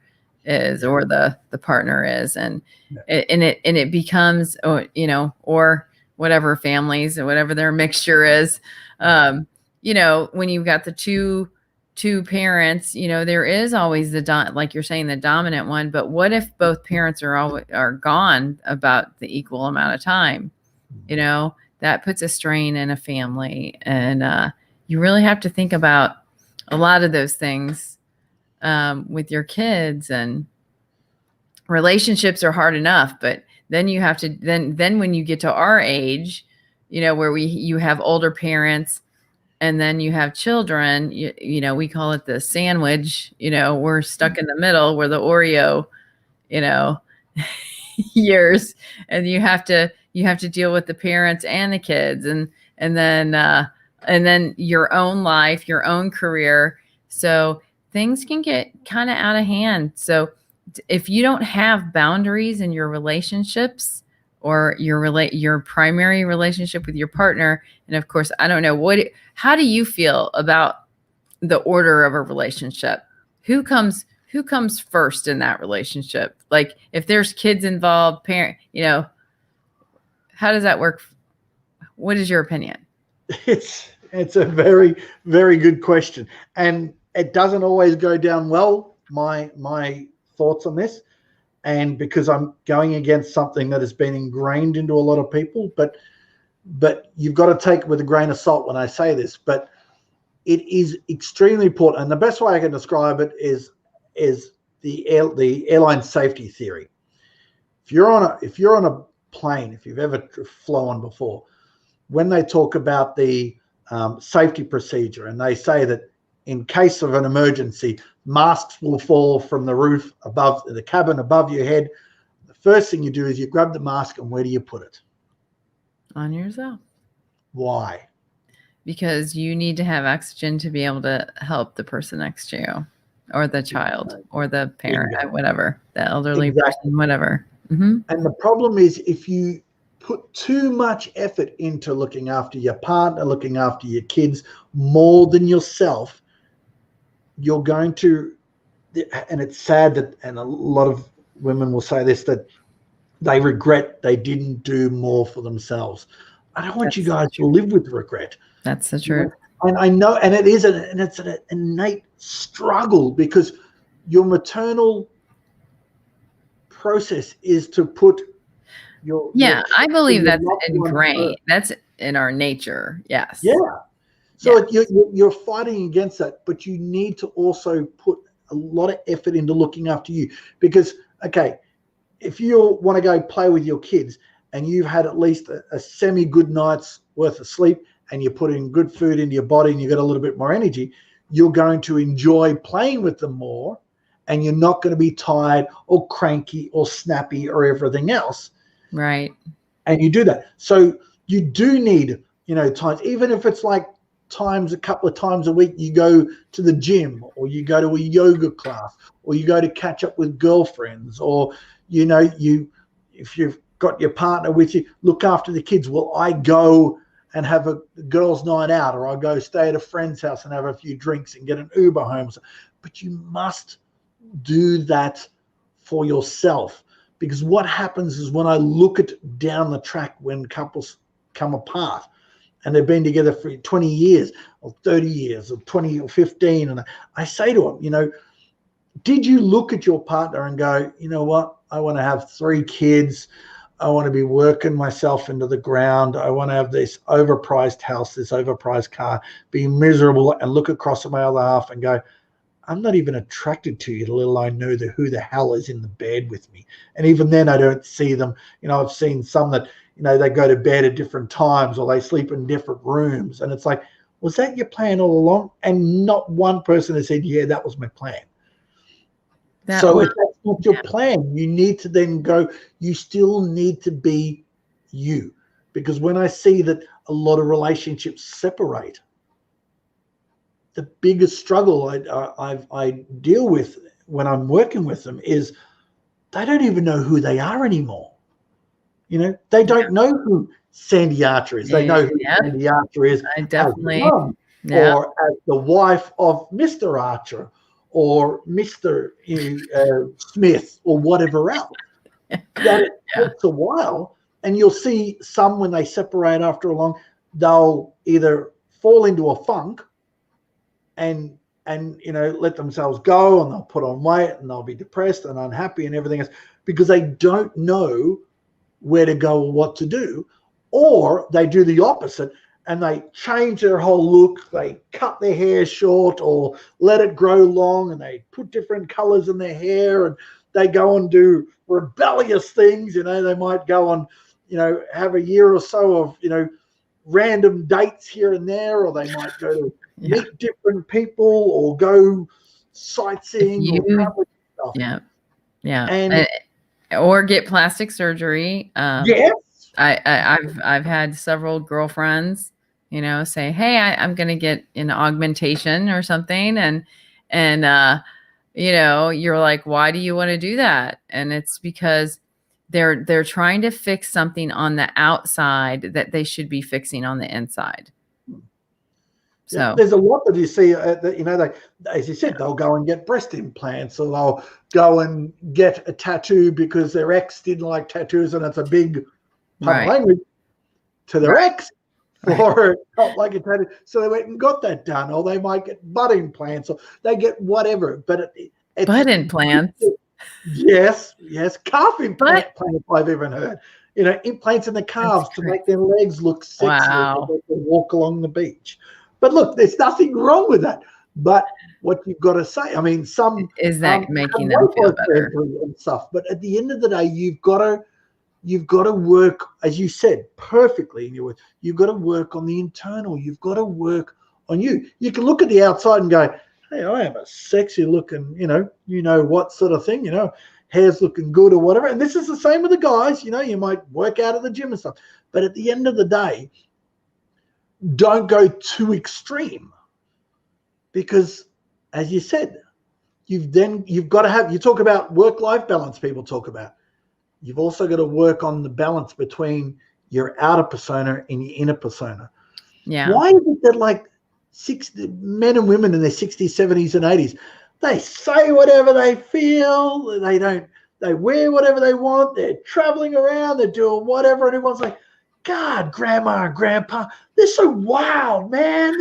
is, or the partner is. And it becomes, or whatever families or whatever their mixture is, when you've got the two parents, there is always like you're saying, the dominant one. But what if both parents are gone about the equal amount of time? That puts a strain in a family. And you really have to think about a lot of those things with your kids. And relationships are hard enough, but then you have to then when you get to our age, where you have older parents and then you have children, we call it the sandwich, we're stuck in the middle, where the Oreo, years, and you have to deal with the parents and the kids, and then your own life, your own career. So things can get kind of out of hand. So if you don't have boundaries in your relationships, or your primary relationship with your partner, and of course, I don't know, how do you feel about the order of a relationship? Who comes first in that relationship? Like if there's kids involved, parent, how does that work? What is your opinion? It's a very, very good question. And it doesn't always go down well, my thoughts on this. And because I'm going against something that has been ingrained into a lot of people, but you've got to take it with a grain of salt when I say this, but it is extremely important. And the best way I can describe it is the airline safety theory. If you're on a plane, if you've ever flown before, when they talk about the safety procedure, and they say that in case of an emergency, masks will fall from the roof above the cabin above your head. The first thing you do is you grab the mask, and where do you put it? On yourself. Why? Because you need to have oxygen to be able to help the person next to you, or the child, or the parent, whatever, the elderly person, whatever. Mm-hmm. And the problem is, if you put too much effort into looking after your partner, looking after your kids more than yourself, you're going to, and it's sad that, and a lot of women will say this, that they regret they didn't do more for themselves. I don't want you guys to live with regret. That's the truth. And I know, and it's an innate struggle, because your maternal process is to put I believe that's ingrained. That's in our nature. Yes. Yeah. So you're fighting against that, but you need to also put a lot of effort into looking after you, because, okay, if you want to go play with your kids and you've had at least a semi-good night's worth of sleep, and you're putting good food into your body and you got a little bit more energy, you're going to enjoy playing with them more, and you're not going to be tired or cranky or snappy or everything else. Right. And you do that. So you do need, times, even if it's like a couple of times a week, you go to the gym, or you go to a yoga class, or you go to catch up with girlfriends, or, if you've got your partner with you, look after the kids. Well, I go and have a girls' night out, or I go stay at a friend's house and have a few drinks and get an Uber home. But you must do that for yourself, because what happens is, when I look at down the track, when couples come apart and they've been together for 20 years or 30 years or 20 or 15, and I say to them, did you look at your partner and go, you know what, I want to have 3 kids, I want to be working myself into the ground, I want to have this overpriced house, this overpriced car, be miserable, and look across at my other half and go, I'm not even attracted to you, let alone know who the hell is in the bed with me. And even then, I don't see them. I've seen some that, they go to bed at different times, or they sleep in different rooms. And it's like, was that your plan all along? And not one person has said, yeah, that was my plan. If that's not your plan, you need to then go, you still need to be you. Because when I see that a lot of relationships separate, the biggest struggle I deal with when I'm working with them is they don't even know who they are anymore. They don't know who Sandy Archer is. They know who Sandy Archer is as the mom, or as the wife of Mr. Archer, or Mr. Smith, or whatever else. That it takes a while, and you'll see some, when they separate after a long, they'll either fall into a funk and let themselves go, and they'll put on weight, and they'll be depressed and unhappy and everything else, because they don't know where to go or what to do. Or they do the opposite, and they change their whole look. They cut their hair short or let it grow long, and they put different colors in their hair, and they go and do rebellious things. They might go on, have a year or so of, random dates here and there, or they might go to meet different people, or go sightseeing, or travel stuff. And or get plastic surgery. Yes. I've had several girlfriends, say, hey, I'm going to get an augmentation or something. And you're like, why do you want to do that? And it's because they're trying to fix something on the outside that they should be fixing on the inside. So there's a lot that you see that, they, as you said, they'll go and get breast implants, or they'll go and get a tattoo because their ex didn't like tattoos, and it's a big pun language to their ex for not like a tattoo. So they went and got that done, or they might get butt implants, or they get whatever. But it's butt implants. Yes, calf implants I've even heard. Implants in the calves to make their legs look sexy as they walk along the beach. But look, there's nothing wrong with that. But what you've got to say, some is that making them feel better and stuff. But at the end of the day, you've got to work, as you said, perfectly in your work. You've got to work on the internal. You've got to work on you. You can look at the outside and go, hey, I am a sexy looking, what sort of thing, hair's looking good or whatever. And this is the same with the guys. You might work out at the gym and stuff. But at the end of the day, don't go too extreme, because, as you said, you've got to have, you talk about work-life balance, people talk about, you've also got to work on the balance between your outer persona and your inner persona. Why is it that like men and women in their 60s, 70s, and 80s, they say whatever they feel, they wear whatever they want, they're traveling around, they're doing whatever, and everyone's like, God, grandma and grandpa, they're so wild, man.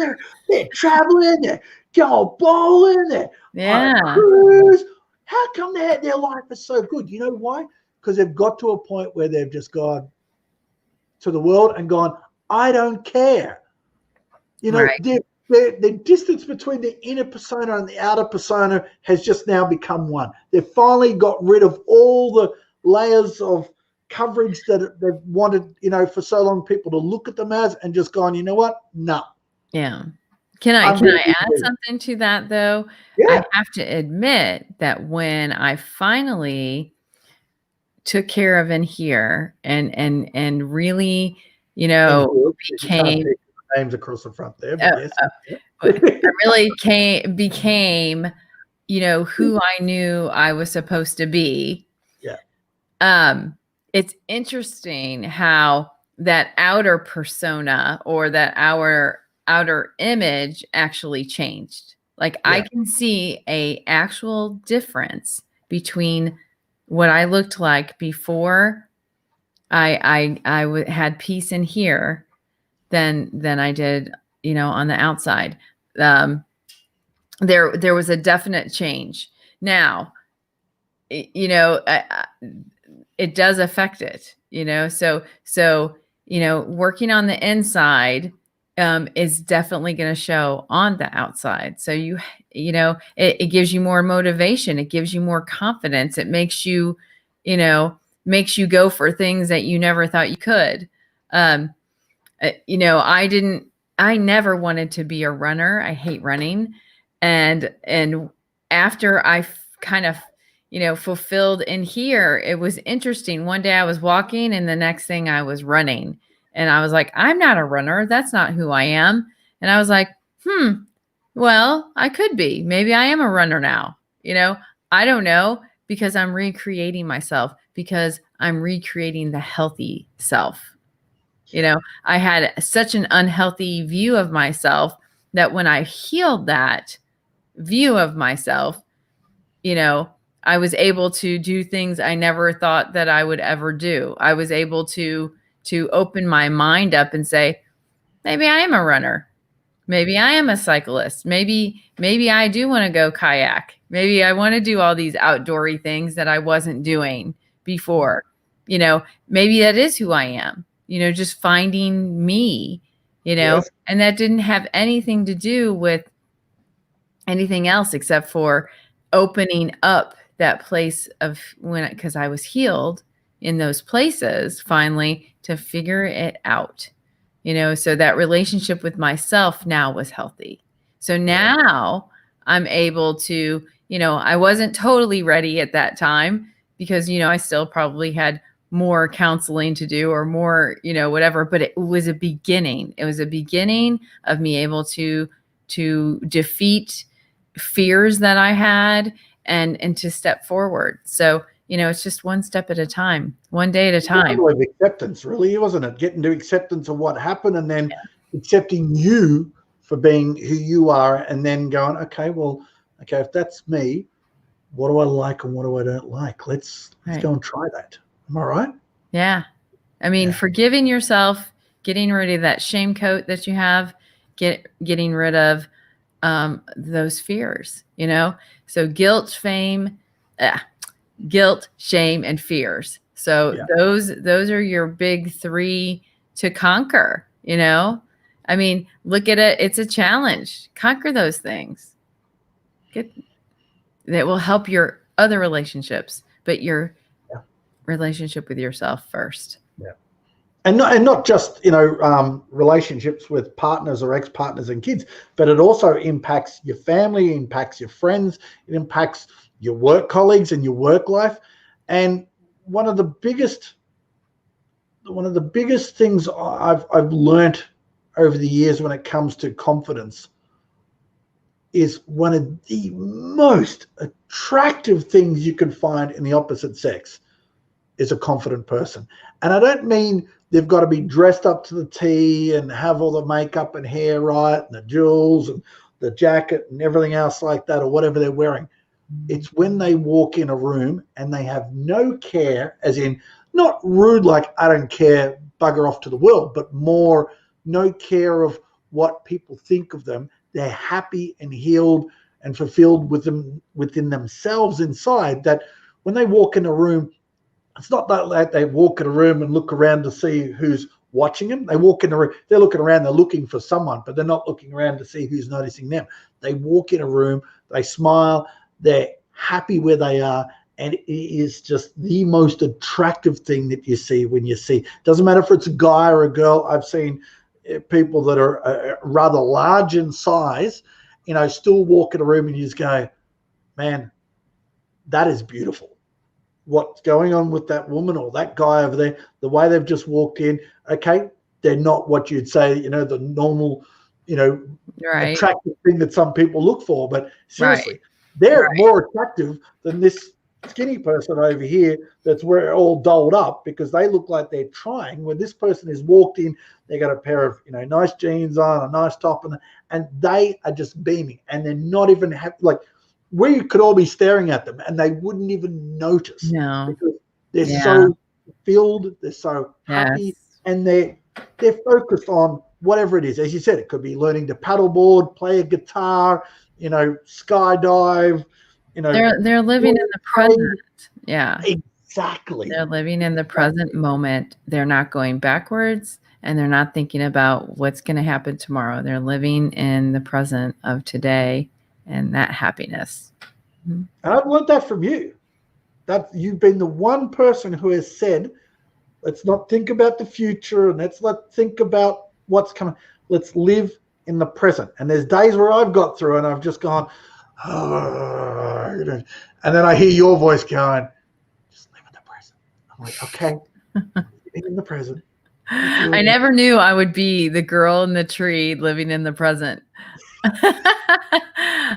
They're traveling, they're going bowling, they're on a cruise. How come their life is so good? You know why? Because they've got to a point where they've just gone to the world and gone, I don't care. The distance between the inner persona and the outer persona has just now become one. They've finally got rid of all the layers of coverage that they've wanted, for so long, people to look at them as, and just gone, you know what? No. Yeah. Can I I'm going to add be, something to that though? I yeah, have to admit that when I finally took care of in here and really, and good, because you can't became take names across the front there, uh, but yes. I really became, who I knew I was supposed to be. Yeah. It's interesting how that outer persona or that our outer image actually changed. Like I Yeah. can see a actual difference between what I looked like before I had peace in here than I did, on the outside. Um, there was a definite change. Now, it does affect it, so working on the inside is definitely going to show on the outside. So it gives you more motivation, it gives you more confidence, it you know makes you go for things that you never thought you could. um I never wanted to be a runner. I hate running. And after I kind of, fulfilled in here, it was interesting. One day I was walking and the next thing I was running. And I was like, I'm not a runner. That's not who I am. And I was like, well, I could be. Maybe I am a runner now. I don't know, because I'm recreating myself, because I'm recreating the healthy self. I had such an unhealthy view of myself that when I healed that view of myself, I was able to do things I never thought that I would ever do. I was able to open my mind up and say, maybe I am a runner. Maybe I am a cyclist. Maybe I do want to go kayak. Maybe I want to do all these outdoory things that I wasn't doing before. Maybe that is who I am. Just finding me, Yes. and that didn't have anything to do with anything else except for opening up that place of because I was healed in those places finally to figure it out. So that relationship with myself now was healthy. So now I'm able to, I wasn't totally ready at that time because, I still probably had more counseling to do or more, whatever, but it was a beginning. It was a beginning of me able to defeat fears that I had and to step forward. So, it's just one step at a time, one day at a time. Of acceptance, really, wasn't it? Getting to acceptance of what happened and then accepting you for being who you are, and then going, okay, if that's me, what do I like and what do I don't like? Let's go and try that. Am I right? Yeah. I mean, forgiving yourself, getting rid of that shame coat that you have, getting rid of those fears, so guilt, shame, and fears. So those are your big three to conquer. I mean, look at it. It's a challenge. Conquer those things. That will help your other relationships, but your relationship with yourself first. Yeah. And not just, relationships with partners or ex-partners and kids, but it also impacts your family, impacts your friends, it impacts your work colleagues and your work life. And one of the biggest things I've learned over the years when it comes to confidence is one of the most attractive things you can find in the opposite sex is a confident person. And I don't mean they've got to be dressed up to the T and have all the makeup and hair right and the jewels and the jacket and everything else like that, or whatever they're wearing. It's when they walk in a room and they have no care, as in not rude, like I don't care, bugger off to the world, but more no care of what people think of them. They're happy and healed and fulfilled within themselves inside, that when they walk in a room, it's not like they walk in a room and look around to see who's watching them. They walk in a room, they're looking around, they're looking for someone, but they're not looking around to see who's noticing them. They walk in a room, they smile, they're happy where they are, and it is just the most attractive thing that you see when you see. Doesn't matter if it's a guy or a girl. I've seen people that are rather large in size, still walk in a room and you just go, man, that is beautiful. What's going on with that woman or that guy over there, the way they've just walked in, okay, they're not what you'd say, the normal, right. attractive thing that some people look for. But seriously, Right. they're more attractive than this skinny person over here that's all dolled up, because they look like they're trying. When this person is walked in, they got a pair of nice jeans on, a nice top, and they are just beaming, and they're not even like, we could all be staring at them and they wouldn't even notice. No. Because they're so filled, they're so happy, and they're focused on whatever it is. As you said, it could be learning to paddleboard, play a guitar, skydive. They're living in the present. Yeah, exactly. They're living in the present moment. They're not going backwards, and they're not thinking about what's going to happen tomorrow. They're living in the present of today and that happiness. And I've learned that from you. That you've been the one person who has said, let's not think about the future and let's not think about what's coming. Let's live in the present. And there's days where I've got through and I've just gone, and then I hear your voice going, just live in the present. I'm like, okay, living in the present. I never knew I would be the girl in the tree living in the present.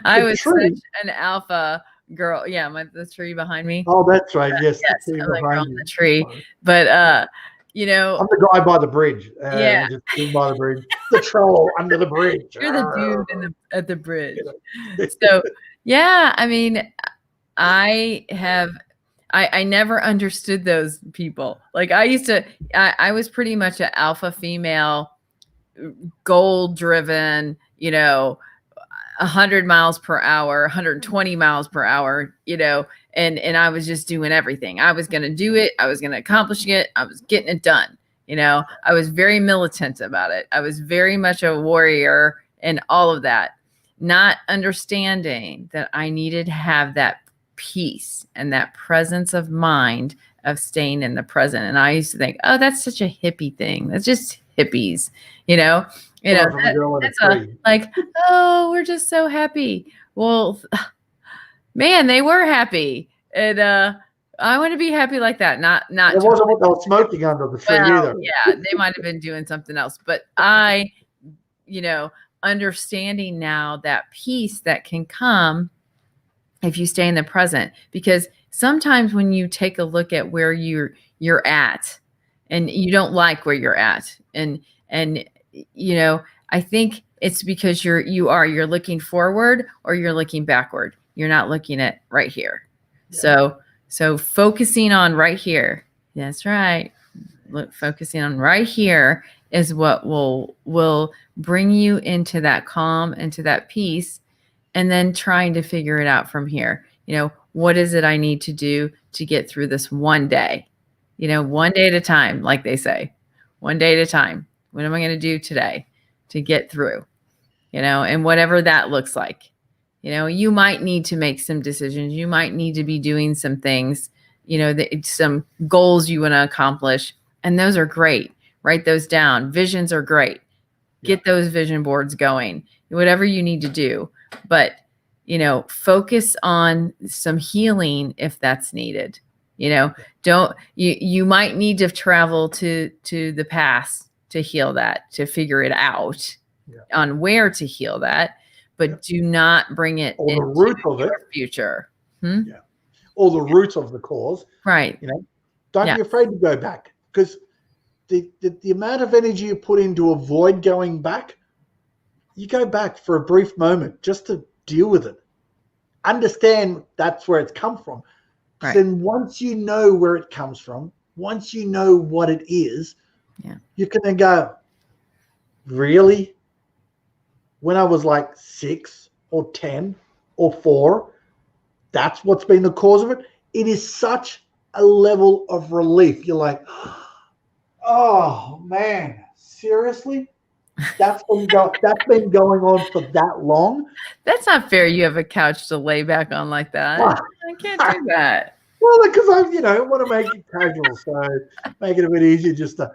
I was such an alpha girl. Yeah, the tree behind me. Oh, that's right. Yes, yes, I'm the girl in the tree. But I'm the guy by the bridge. Just by the bridge. The troll under the bridge. You're the dude at the bridge. So yeah, I mean, I never understood those people. Like I was pretty much an alpha female, goal driven, 100 miles per hour, 120 miles per hour, and I was just doing everything. I was going to do it. I was going to accomplish it. I was getting it done. I was very militant about it. I was very much a warrior and all of that, not understanding that I needed to have that peace and that presence of mind of staying in the present. And I used to think, oh, that's such a hippie thing. That's just hippies, that's like, oh, we're just so happy. Well, man, they were happy. And I want to be happy like that. Not it wasn't what they were smoking under the tree either. Yeah, they might have been doing something else. But I, understanding now that peace that can come if you stay in the present, because sometimes when you take a look at where you're at and you don't like where you're at, and I think it's because you're looking forward or you're looking backward. You're not looking at right here. Yeah. So focusing on right here. That's right. Focusing on right here is what will bring you into that calm, into that peace, and then trying to figure it out from here. What is it I need to do to get through this one day? One day at a time, like they say, one day at a time. What am I going to do today to get through? And whatever that looks like. You might need to make some decisions. You might need to be doing some things, some goals you want to accomplish. And those are great. Write those down. Visions are great. Get those vision boards going, whatever you need to do. But, focus on some healing if that's needed. You might need to travel to the past to heal that, to figure it out on where to heal that, but do not bring it into the root of your future. Yeah. Or the root of the cause. Right. Don't be afraid to go back, because the amount of energy you put in to avoid going back, you go back for a brief moment just to deal with it. Understand that's where it's come from. Right. Then once you know where it comes from, once you know what it is, you can then go, really? When I was like 6 or 10 or 4, that's what's been the cause of it. It is such a level of relief. You're like, oh man, seriously? That's been going on for that long. That's not fair. You have a couch to lay back on like that. I can't do that. Well, because I want to make it casual, so make it a bit easier just to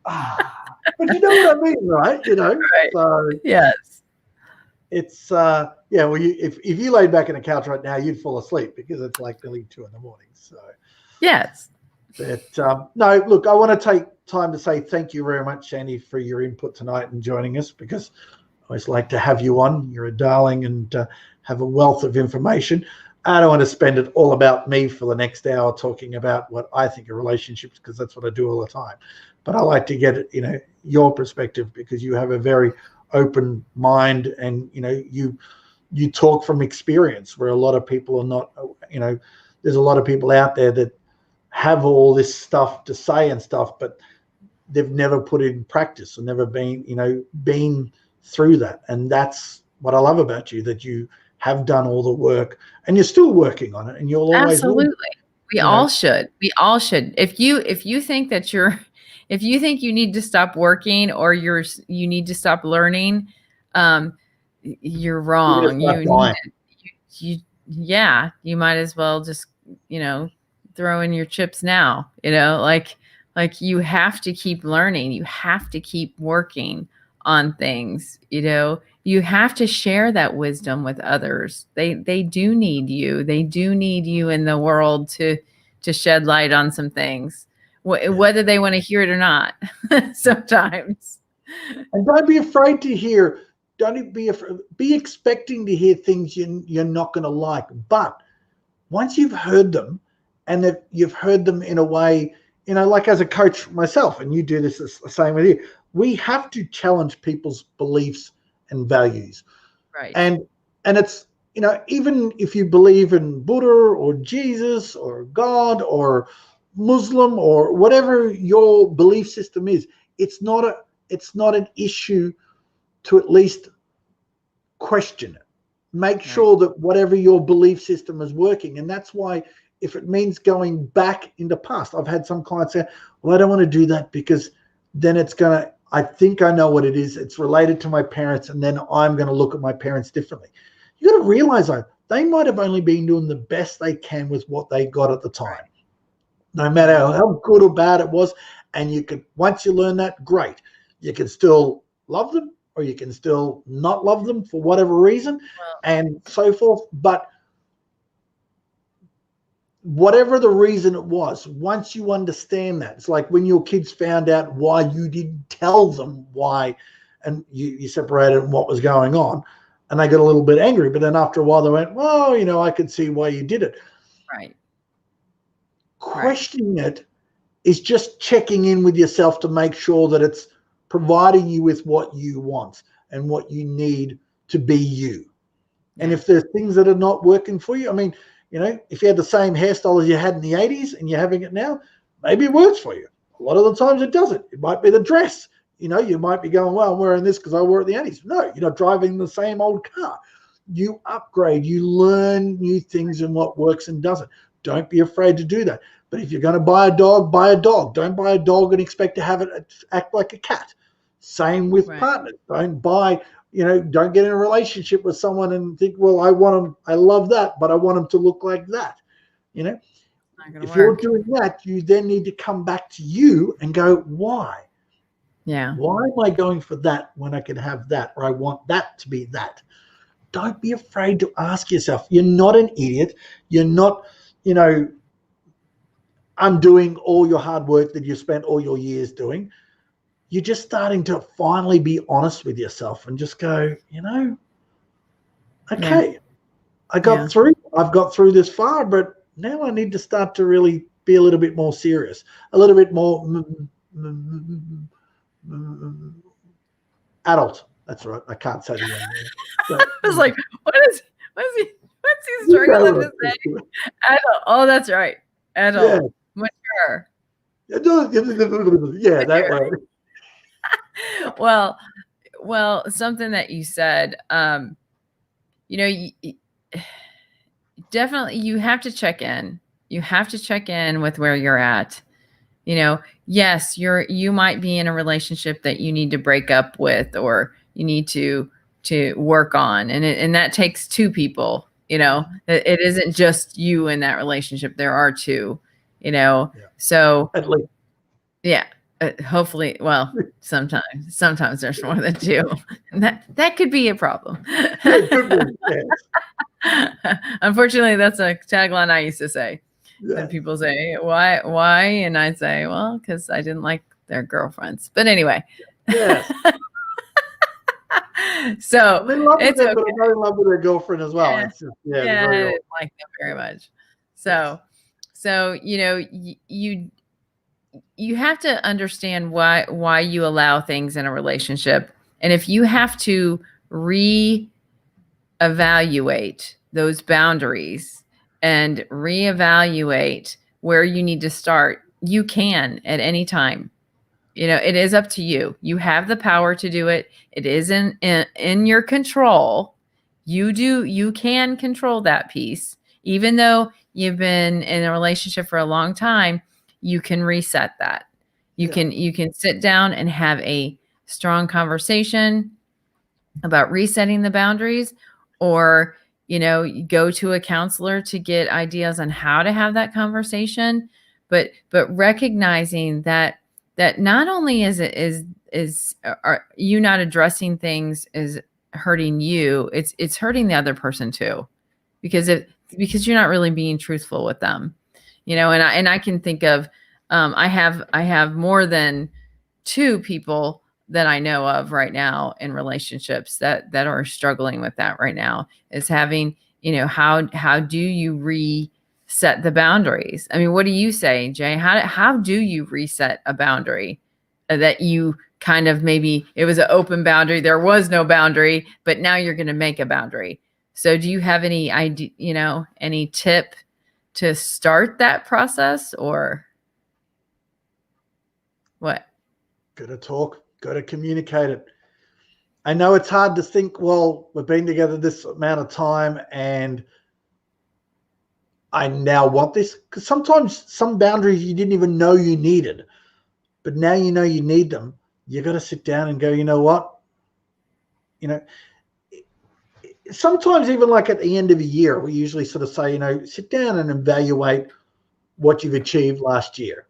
But you know what I mean, right? Right. So Yes. it's yeah. Well, if you laid back in a couch right now, you'd fall asleep because it's like nearly 2 a.m. So, Yes. but no, look, I want to take time to say thank you very much, Sandy, for your input tonight and joining us, because I always like to have you on. You're a darling and have a wealth of information. I don't want to spend it all about me for the next hour talking about what I think are relationships, because that's what I do all the time. But I like to get your perspective, because you have a very open mind, and you talk from experience, where a lot of people are not. There's a lot of people out there that have all this stuff to say and stuff, but they've never put it in practice, or never been through that. And that's what I love about you, that you have done all the work and you're still working on it, and you'll always Absolutely. will. We all should. We all should. If you think that if you think you need to stop working, or you need to stop learning, you're wrong. You might as well just, throw in your chips now, like you have to keep learning. You have to keep working on things, you have to share that wisdom with others. They do need you. They do need you in the world to shed light on some things, whether they want to hear it or not. Sometimes. And don't be afraid to hear. Don't be expecting to hear things you're not going to like. But once you've heard them, and that you've heard them in a way, like as a coach myself, and you do this the same with you, we have to challenge people's beliefs and values. Right. And it's, even if you believe in Buddha or Jesus or God or Muslim or whatever your belief system is, it's not an issue to at least question it. Make sure that whatever your belief system is working. And that's why, if it means going back in the past, I've had some clients say, well, I don't want to do that, because then I think I know what it is. It's related to my parents, and then I'm going to look at my parents differently. You got to realize that they might have only been doing the best they can with what they got at the time, no matter how good or bad it was. And once you learn that, great. You can still love them, or you can still not love them for whatever reason, and so forth. But whatever the reason it was, once you understand that, it's like when your kids found out why you didn't tell them why, and you separated and what was going on, and they got a little bit angry. But then after a while, they went, well, I could see why you did it. Right. Questioning it is just checking in with yourself to make sure that it's providing you with what you want and what you need to be you. Yeah. And if there's things that are not working for you, if you had the same hairstyle as you had in the 80s and you're having it now, maybe it works for you. A lot of the times it doesn't. It might be the dress. You might be going, well, I'm wearing this because I wore it in the 80s. No, you're not driving the same old car. You upgrade. You learn new things and what works and doesn't. Don't be afraid to do that. But if you're going to buy a dog, buy a dog. Don't buy a dog and expect to have it act like a cat. Same with partners. Don't buy... don't get in a relationship with someone and think, well, I love that, but I want them to look like that. If you're doing that, you then need to come back to you and go, why? Yeah. Why am I going for that when I can have that, or I want that to be that? Don't be afraid to ask yourself. You're not an idiot. You're not, undoing all your hard work that you spent all your years doing. You're just starting to finally be honest with yourself and just go, okay, I've got through this far, but now I need to start to really be a little bit more serious, a little bit more adult. That's right. I can't say the word. So, I was like, what's he struggling to say? Adult. Oh, that's right. Adult. Yeah. Mature. Yeah, that way. Well, something that you said, definitely you have to check in. You have to check in with where you're at. Yes, you might be in a relationship that you need to break up with, or you need to work on, and that takes two people. It isn't just you in that relationship. There are two. So at least. Yeah. Hopefully, well, sometimes there's more than two. That could be a problem. It could be, yes. Unfortunately, that's a tagline I used to say. Yeah. And people say, why? And I'd say, well, because I didn't like their girlfriends. But anyway. Yes. So I'm in love with it's them, okay. but I'm not in love with their girlfriend as well. Yeah. It's just, I very didn't like them very much. So you have to understand why you allow things in a relationship. And if you have to reevaluate those boundaries and reevaluate where you need to start, you can at any time. It is up to you. You have the power to do it. It is in your control. You can control that piece. Even though you've been in a relationship for a long time, you can reset that. You can sit down and have a strong conversation about resetting the boundaries, or you go to a counselor to get ideas on how to have that conversation, but recognizing that not only are you not addressing things is hurting you, it's hurting the other person too, because you're not really being truthful with them. And I can think of I have more than two people that I know of right now in relationships that are struggling with that right now, is having, how do you reset the boundaries? I mean, what do you say, Jay? How do you reset a boundary that you kind of, maybe it was an open boundary, there was no boundary, but now you're going to make a boundary? So do you have any idea, any tip to start that process, or what? Got to talk, got to communicate it. I know it's hard to think, well, we've been together this amount of time and I now want this, because sometimes some boundaries you didn't even know you needed, but now you know you need them. You got to sit down and go, you know what? Sometimes even like at the end of a year, we usually sort of say, sit down and evaluate what you've achieved last year,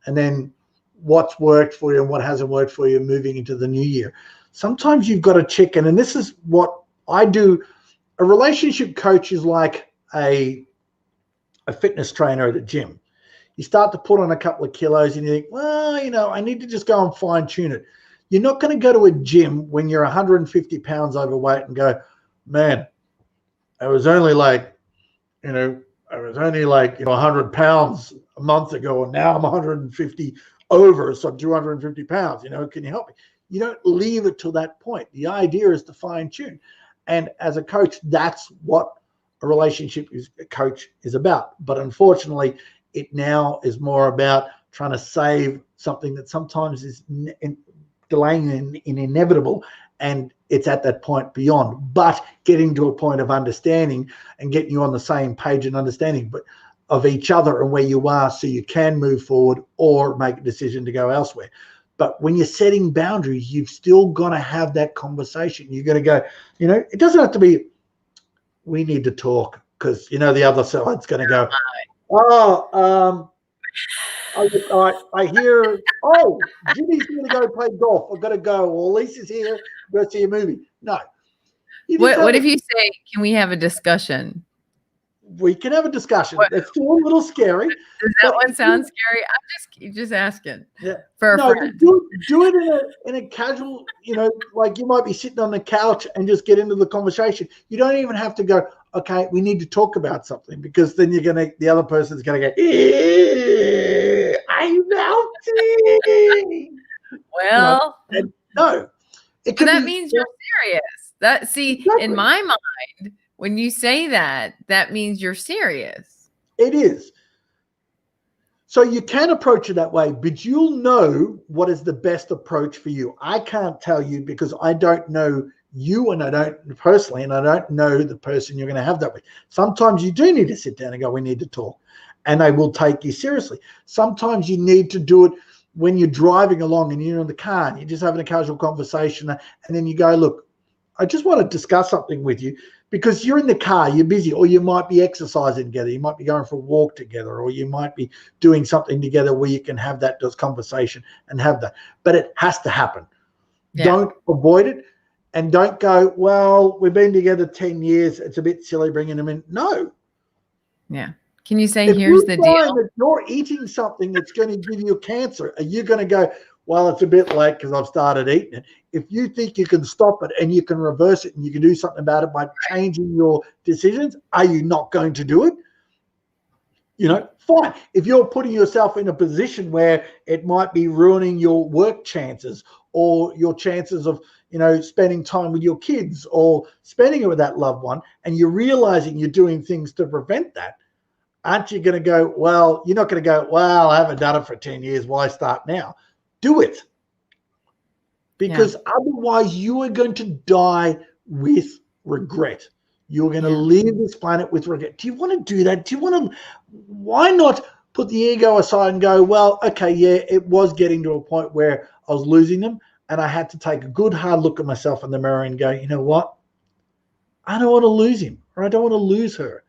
and then what's worked for you and what hasn't worked for you moving into the new year. Sometimes you've got to check in, and this is what I do. A relationship coach is like a fitness trainer at a gym. You start to put on a couple of kilos and you think, well, I need to just go and fine tune it. You're not going to go to a gym when you're 150 pounds overweight and go, man, I was only like 100 pounds a month ago, and now I'm 150 over, so I'm 250 pounds. Can you help me? You don't leave it till that point. The idea is to fine tune. And as a coach, that's what a relationship coach is about. But unfortunately, it now is more about trying to save something that sometimes is delaying and inevitable. And it's at that point beyond, but getting to a point of understanding and getting you on the same page and understanding of each other and where you are, so you can move forward or make a decision to go elsewhere. But when you're setting boundaries, you've still got to have that conversation. You're going to go, it doesn't have to be, we need to talk, because, the other side's going to go, I hear, Jimmy's going to go play golf. I've got to go. Or Lisa's here. Go see a movie. No. What if you say, can we have a discussion? We can have a discussion. It's still a little scary. Does that one sound scary? I'm just asking. Yeah. For a friend. Do it in a casual, like you might be sitting on the couch and just get into the conversation. You don't even have to go, okay, we need to talk about something, because then the other person's going to go, I'm melting. Well, no. That means you're serious. Exactly. In my mind, when you say that means you're serious. It is. So you can approach it that way, but you'll know what is the best approach for you. I can't tell you, because I don't know you, and I don't personally, and I don't know the person you're going to have that with. Sometimes you do need to sit down and go, we need to talk, and they will take you seriously. Sometimes you need to do it when you're driving along and you're in the car and you're just having a casual conversation, and then you go, look, I just want to discuss something with you, because you're in the car, you're busy, or you might be exercising together, you might be going for a walk together, or you might be doing something together where you can have that conversation and have that. But it has to happen. Yeah. Don't avoid it, and don't go, well, we've been together 10 years. It's a bit silly bringing them in. No. Yeah. Can you say, If here's you the find deal? that you're eating something that's going to give you cancer, are you going to go, well, it's a bit late because I've started eating it? If you think you can stop it and you can reverse it and you can do something about it by changing your decisions, are you not going to do it? Fine. If you're putting yourself in a position where it might be ruining your work chances or your chances of, spending time with your kids or spending it with that loved one, and you're realizing you're doing things to prevent that, aren't you going to go, well, you're not going to go, well, I haven't done it for 10 years. Why start now? Do it. Because otherwise you are going to die with regret. You're going to leave this planet with regret. Do you want to do that? Why not put the ego aside and go, well, okay, yeah, it was getting to a point where I was losing them and I had to take a good hard look at myself in the mirror and go, you know what? I don't want to lose him, or I don't want to lose her.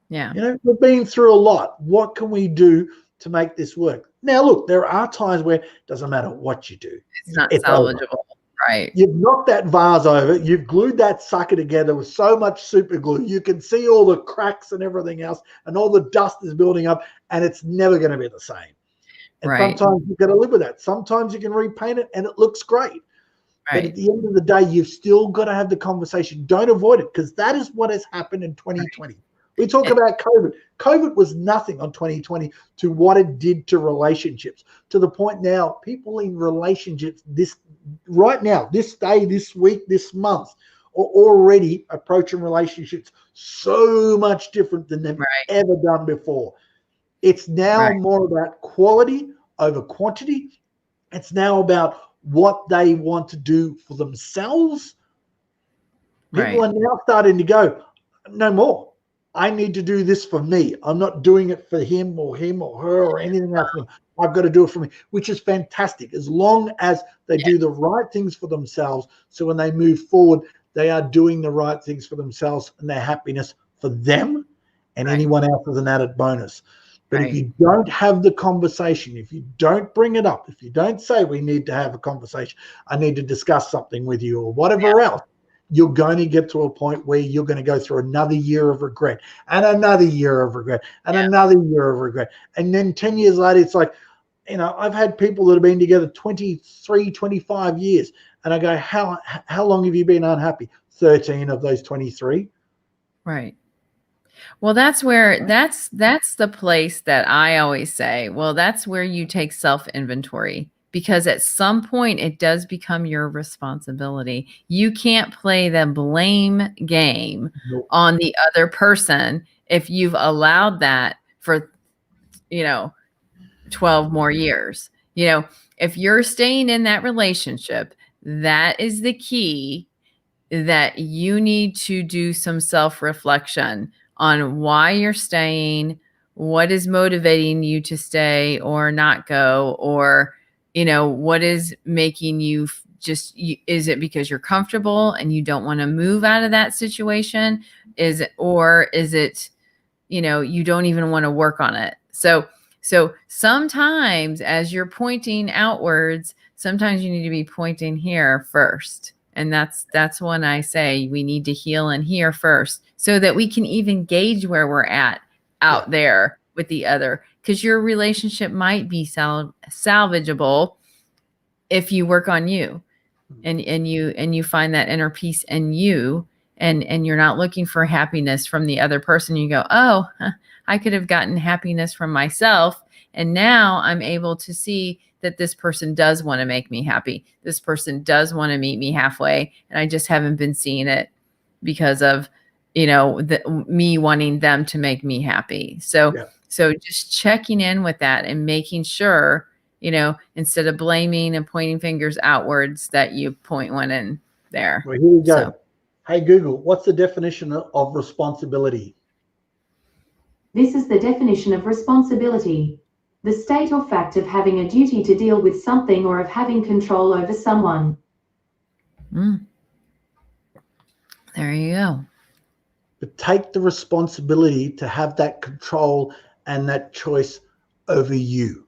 Yeah. We've been through a lot. What can we do to make this work? Now, look, there are times where it doesn't matter what you do. It's not It's salvageable. over. Right. You've knocked that vase over. You've glued that sucker together with so much super glue. You can see all the cracks and everything else, and all the dust is building up, and it's never going to be the same. And sometimes you've got to live with that. Sometimes you can repaint it, and it looks great. But at the end of the day, you've still got to have the conversation. Don't avoid it, because that is what has happened in 2020. We talk about COVID. COVID was nothing on 2020 to what it did to relationships, to the point now people in relationships right now, this day, this week, this month, are already approaching relationships so much different than they've ever done before. It's now more about quality over quantity. It's now about what they want to do for themselves. People are now starting to go, no more. I need to do this for me. I'm not doing it for him or her or anything else. I've got to do it for me, which is fantastic, as long as they do the right things for themselves. So when they move forward, they are doing the right things for themselves and their happiness for them, and anyone else is an added bonus. But if you don't have the conversation, if you don't bring it up, if you don't say, we need to have a conversation, I need to discuss something with you or whatever else, you're going to get to a point where you're going to go through another year of regret and another year of regret and another year of regret. And then 10 years later, it's like, I've had people that have been together 23, 25 years. And I go, how long have you been unhappy? 13 of those 23. Right. Well, that's the place that I always say, well, that's where you take self-inventory. Because at some point it does become your responsibility. You can't play the blame game on the other person if you've allowed that for, 12 more years. If you're staying in that relationship, that is the key, that you need to do some self-reflection on why you're staying, what is motivating you to stay or not go, or what is making you is it because you're comfortable and you don't want to move out of that situation? Is it you don't even want to work on it? So sometimes as you're pointing outwards, sometimes you need to be pointing here first. And that's when I say we need to heal and here first, so that we can even gauge where we're at out there with the other. Because your relationship might be salvageable if you work on you and you find that inner peace in you, and you're not looking for happiness from the other person. You go, oh, I could have gotten happiness from myself, and now I'm able to see that this person does want to make me happy. This person does want to meet me halfway, and I just haven't been seeing it because of me wanting them to make me happy. So just checking in with that and making sure, instead of blaming and pointing fingers outwards, that you point one in there. Well, here we go. So, hey, Google, what's the definition of responsibility? This is the definition of responsibility. The state or fact of having a duty to deal with something or of having control over someone. There you go. but take the responsibility to have that control and that choice over you.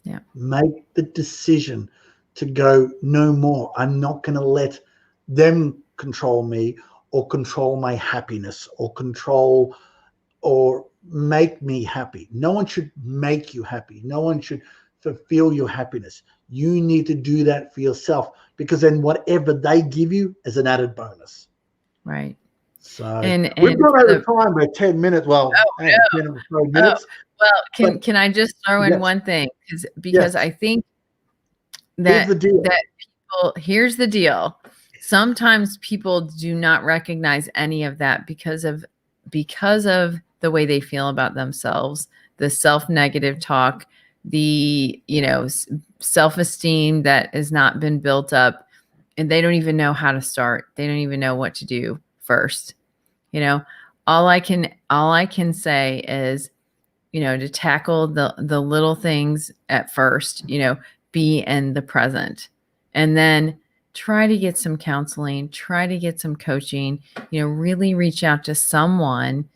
Yeah. Make the decision to go, no more. I'm not going to let them control me or control my happiness or control or make me happy. No one should make you happy. No one should fulfill your happiness. You need to do that for yourself, because then whatever they give you is an added bonus. Right. So And we've gone over time by 10 minutes. Well, 10 or so minutes. Well, can I just throw in one thing? Because I think that here's the deal. Sometimes people do not recognize any of that because of the way they feel about themselves, the self-negative talk, the, self-esteem that has not been built up, and they don't even know how to start. They don't even know what to do first. All I can say is, to tackle the little things at first, be in the present, and then try to get some counseling, try to get some coaching, really reach out to someone,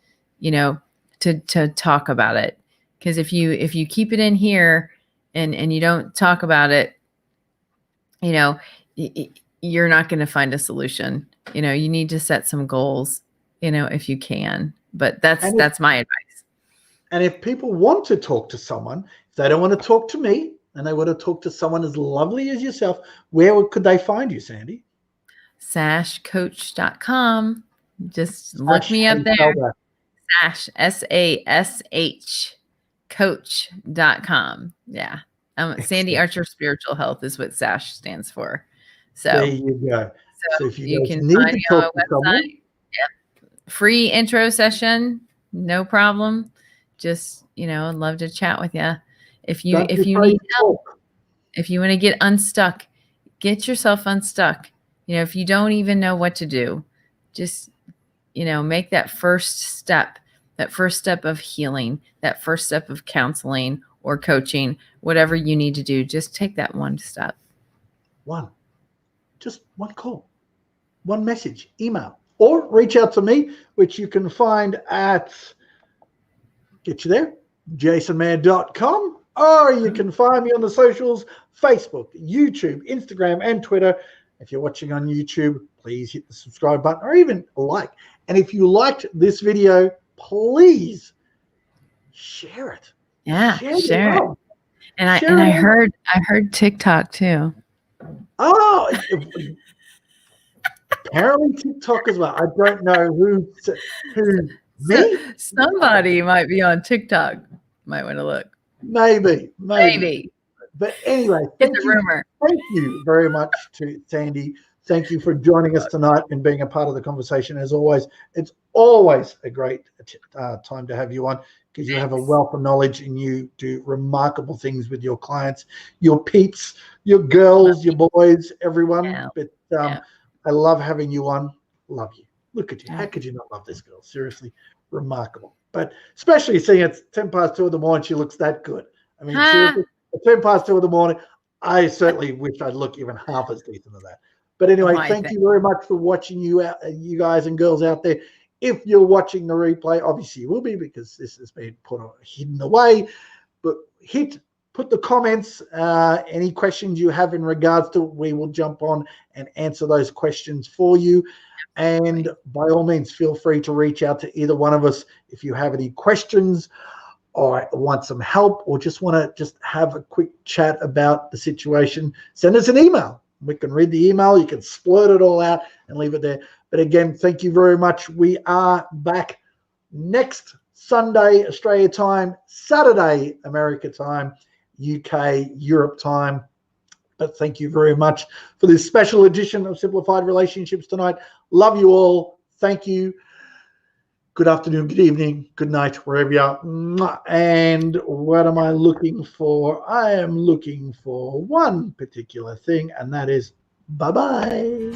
to talk about it. Because if you keep it in here and you don't talk about it, you're not going to find a solution. You need to set some goals, if you can. But that's my advice. And if people want to talk to someone, if they don't want to talk to me and they want to talk to someone as lovely as yourself, where could they find you, Sandy? sashcoach.com. Just look me up there. Sash, SASH, coach.com. Yeah. Sandy Archer Spiritual Health is what SASH stands for. So there you go. So if you can find me on my website. Yeah. Free intro session, no problem. Just, I'd love to chat with you. If you need help, if you want to get unstuck, get yourself unstuck. If you don't even know what to do, just, make that first step of healing, that first step of counseling or coaching, whatever you need to do. Just take that one step. Just one call, one message, email, or reach out to me, which you can find at, get you there, jasonmair.com, or you can find me on the socials, Facebook, YouTube, Instagram, and Twitter. If you're watching on YouTube, please hit the subscribe button or even like. And if you liked this video, please share it. Yeah, share it. And I heard TikTok too. Oh, apparently TikTok as well. I don't know who me? Somebody might be on TikTok. Might want to look. Maybe. But anyway, thank you very much to Sandy. Thank you for joining us tonight and being a part of the conversation. As always, it's always a great time to have you on, because you have a wealth of knowledge and you do remarkable things with your clients, your peeps, your girls, your boys, everyone. Yeah. But I love having you on. Love you. Look at you. How could you not love this girl? Seriously, remarkable. But especially seeing it's 10 past 2 in the morning, she looks that good. I mean, seriously, at 10 past 2 in the morning, I certainly wish I'd look even half as decent as that. But anyway, thank you very much for watching, you guys and girls out there. If you're watching the replay, obviously you will be, because this has been hidden away. But put the comments, any questions you have in regards to it, we will jump on and answer those questions for you. And by all means, feel free to reach out to either one of us if you have any questions or want some help or just want to have a quick chat about the situation. Send us an email. We can read the email. You can splurt it all out and leave it there. But again, thank you very much. We are back next Sunday, Australia time, Saturday, America time, UK, Europe time. But thank you very much for this special edition of Simplified Relationships tonight. Love you all. Thank you. Good afternoon, good evening, good night, wherever you are. And what am I looking for? I am looking for one particular thing, and that is bye-bye.